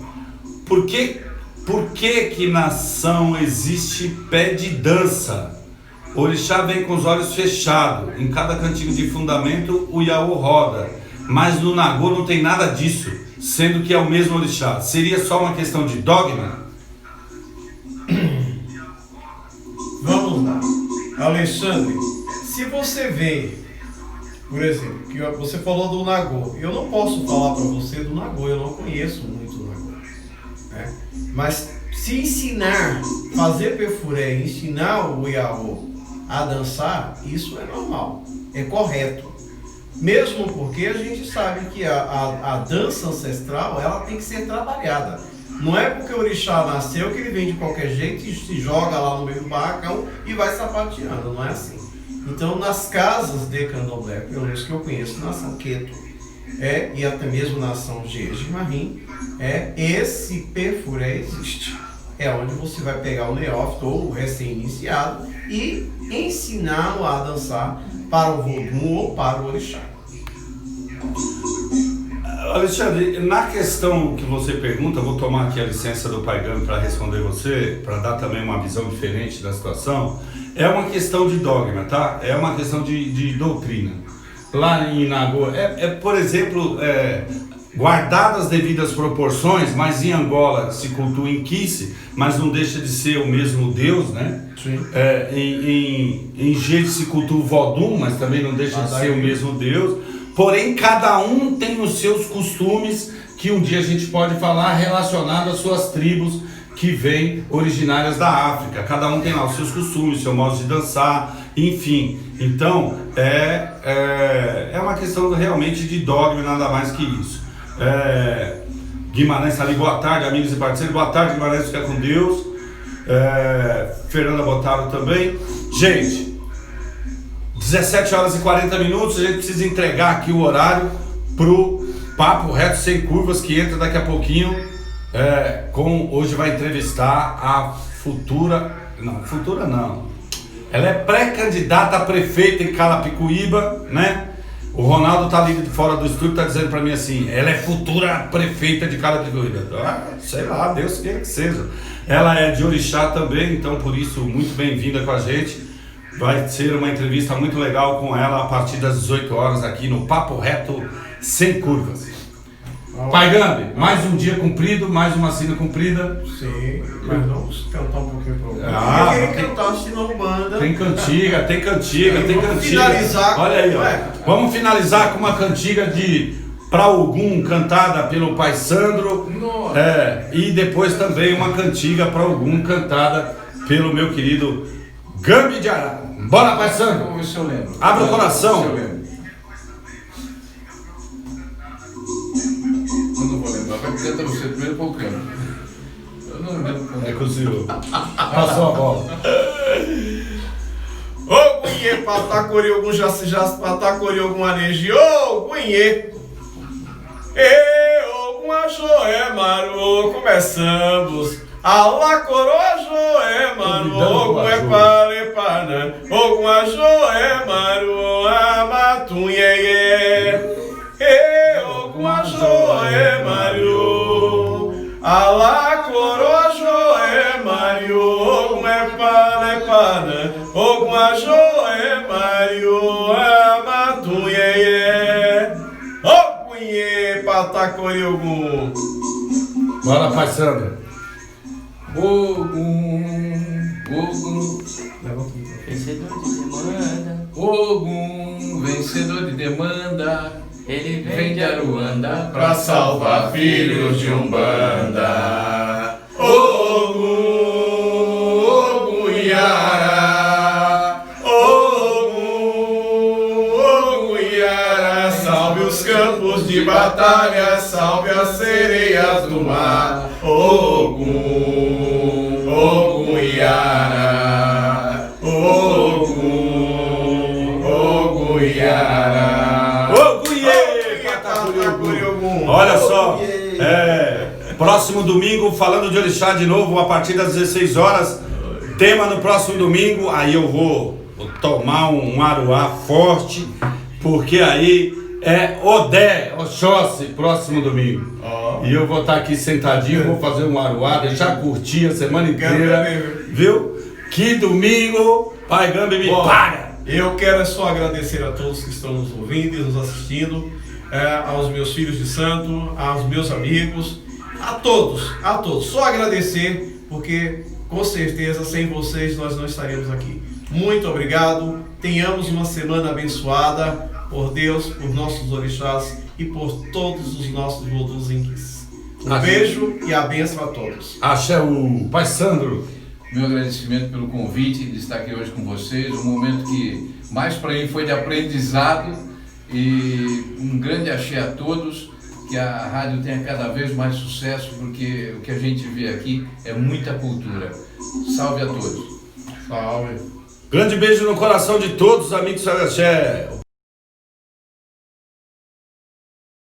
Por que na ação existe pé de dança? O orixá vem com os olhos fechados, em cada cantinho de fundamento o Iaô roda, mas no Nagô não tem nada disso, sendo que é o mesmo orixá. Seria só uma questão de dogma? Vamos lá. Alexandre, se você vê, por exemplo, que você falou do Nagô, eu não posso falar para você do Nagô, eu não conheço muito o Nagô, né? Mas se ensinar, fazer perfuré, ensinar o Iaô a dançar, isso é normal, é correto. Mesmo porque a gente sabe que a dança ancestral, ela tem que ser trabalhada. Não é porque o orixá nasceu que ele vem de qualquer jeito e se joga lá no meio do barracão e vai sapateando, não é assim. Então, nas casas de candomblé, pelo menos que eu conheço, na ação Queto, e até mesmo na ação Jeje-Marim, esse perfuré existe. É onde você vai pegar o neófito ou o recém-iniciado e ensiná-lo a dançar para o Vodum ou para o orixá. Alexandre, na questão que você pergunta, eu vou tomar aqui a licença do Pai Gami para responder você, para dar também uma visão diferente da situação. É uma questão de dogma, tá? É uma questão de doutrina. Lá em Nagô, por exemplo, guardadas as devidas proporções, mas em Angola se cultua em Kisse, mas não deixa de ser o mesmo Deus, né? Sim. Em Jeje se cultua o Vodum, mas também não deixa de ser o mesmo Deus. Porém, cada um tem os seus costumes, que um dia a gente pode falar relacionado às suas tribos que vêm originárias da África. Cada um tem lá os seus costumes, seu modo de dançar, enfim. Então, é uma questão realmente de dogma, nada mais que isso. Guimarães está ali, boa tarde, amigos e parceiros. Boa tarde, Guimarães, fica com Deus. Fernanda Botaro também. Gente, 17 horas e 40 minutos, a gente precisa entregar aqui o horário pro Papo Reto Sem Curvas, que entra daqui a pouquinho. Hoje vai entrevistar a futura não. Ela é pré-candidata a prefeita em Carapicuíba, né? O Ronaldo tá ali de fora do estúdio, tá dizendo pra mim assim, ela é futura prefeita de Carapicuíba. Sei lá, Deus queira que seja. Ela é de Orixá também, então por isso, muito bem-vinda com a gente. Vai ser uma entrevista muito legal com ela a partir das 18 horas aqui no Papo Reto Sem Curvas. Pai Gambi, mais um dia cumprido, mais uma cena cumprida. Sim, mas vamos cantar um pouquinho pro Ah, eu queria cantar de novo banda. Tem cantiga, tem cantiga, tem Vamos cantiga. finalizar Olha aí, com- ó. Vamos finalizar com uma cantiga de Pra Ogum, cantada pelo Pai Sandro. Nossa. E depois também uma cantiga Pra Ogum, cantada pelo meu querido Gambi de Ará. Bora, Pai Sandro. Vamos ver se eu lembro. Abre o coração. Vamos ver se eu lembro. Eu não vou lembrar. Vai cantar você primeiro para o canto. Eu não lembro. É com o senhor. Passou a bola. Ô Gunhê, patacori algum jacijas, patacori algum aneji, ô Gunhê. Algum ajoé, maro, começamos. Alá coroa joé, maro, algum é palepana. Algum ajoé, maro, amatunhê. Algum ajoé, maro. Alá coroa joé, Mario, algum é palepana, algum ajoé, Mario, amatunhê, ogunhê, patacori, algum. Bora, Pai Sandro. Ogum, Vencedor de demanda, Ogum, vencedor de demanda. ele Vem de Aruanda Pra salvar filhos de Umbanda, Ogum Yara, Ogum Yara, salve os campos de batalha, salve as sereias do mar, Ogum Yara, Ogum Yara. Olha só, próximo domingo, falando de Orixá de novo, a partir das 16 horas. Tema no próximo domingo, aí eu vou tomar um aruá forte, porque aí é Odé, Oxóssi, próximo domingo. E eu vou estar aqui sentadinho, vou fazer um aruá, deixar curtir a semana inteira, viu? Que domingo, Pai Gambi me paga! Eu quero só agradecer a todos que estão nos ouvindo e nos assistindo, aos meus filhos de santo, aos meus amigos, a todos, só agradecer, porque com certeza sem vocês nós não estaríamos aqui. Muito obrigado, tenhamos uma semana abençoada por Deus, por nossos orixás e por todos os nossos vodus inquis. Um beijo e a bênção a todos. Axé, o Pai Sandro. Meu agradecimento pelo convite de estar aqui hoje com vocês. Um momento que mais para mim foi de aprendizado, e um grande axé a todos. Que a rádio tenha cada vez mais sucesso, porque o que a gente vê aqui é muita cultura. Salve a todos. Salve. Grande beijo no coração de todos, amigos do Axé.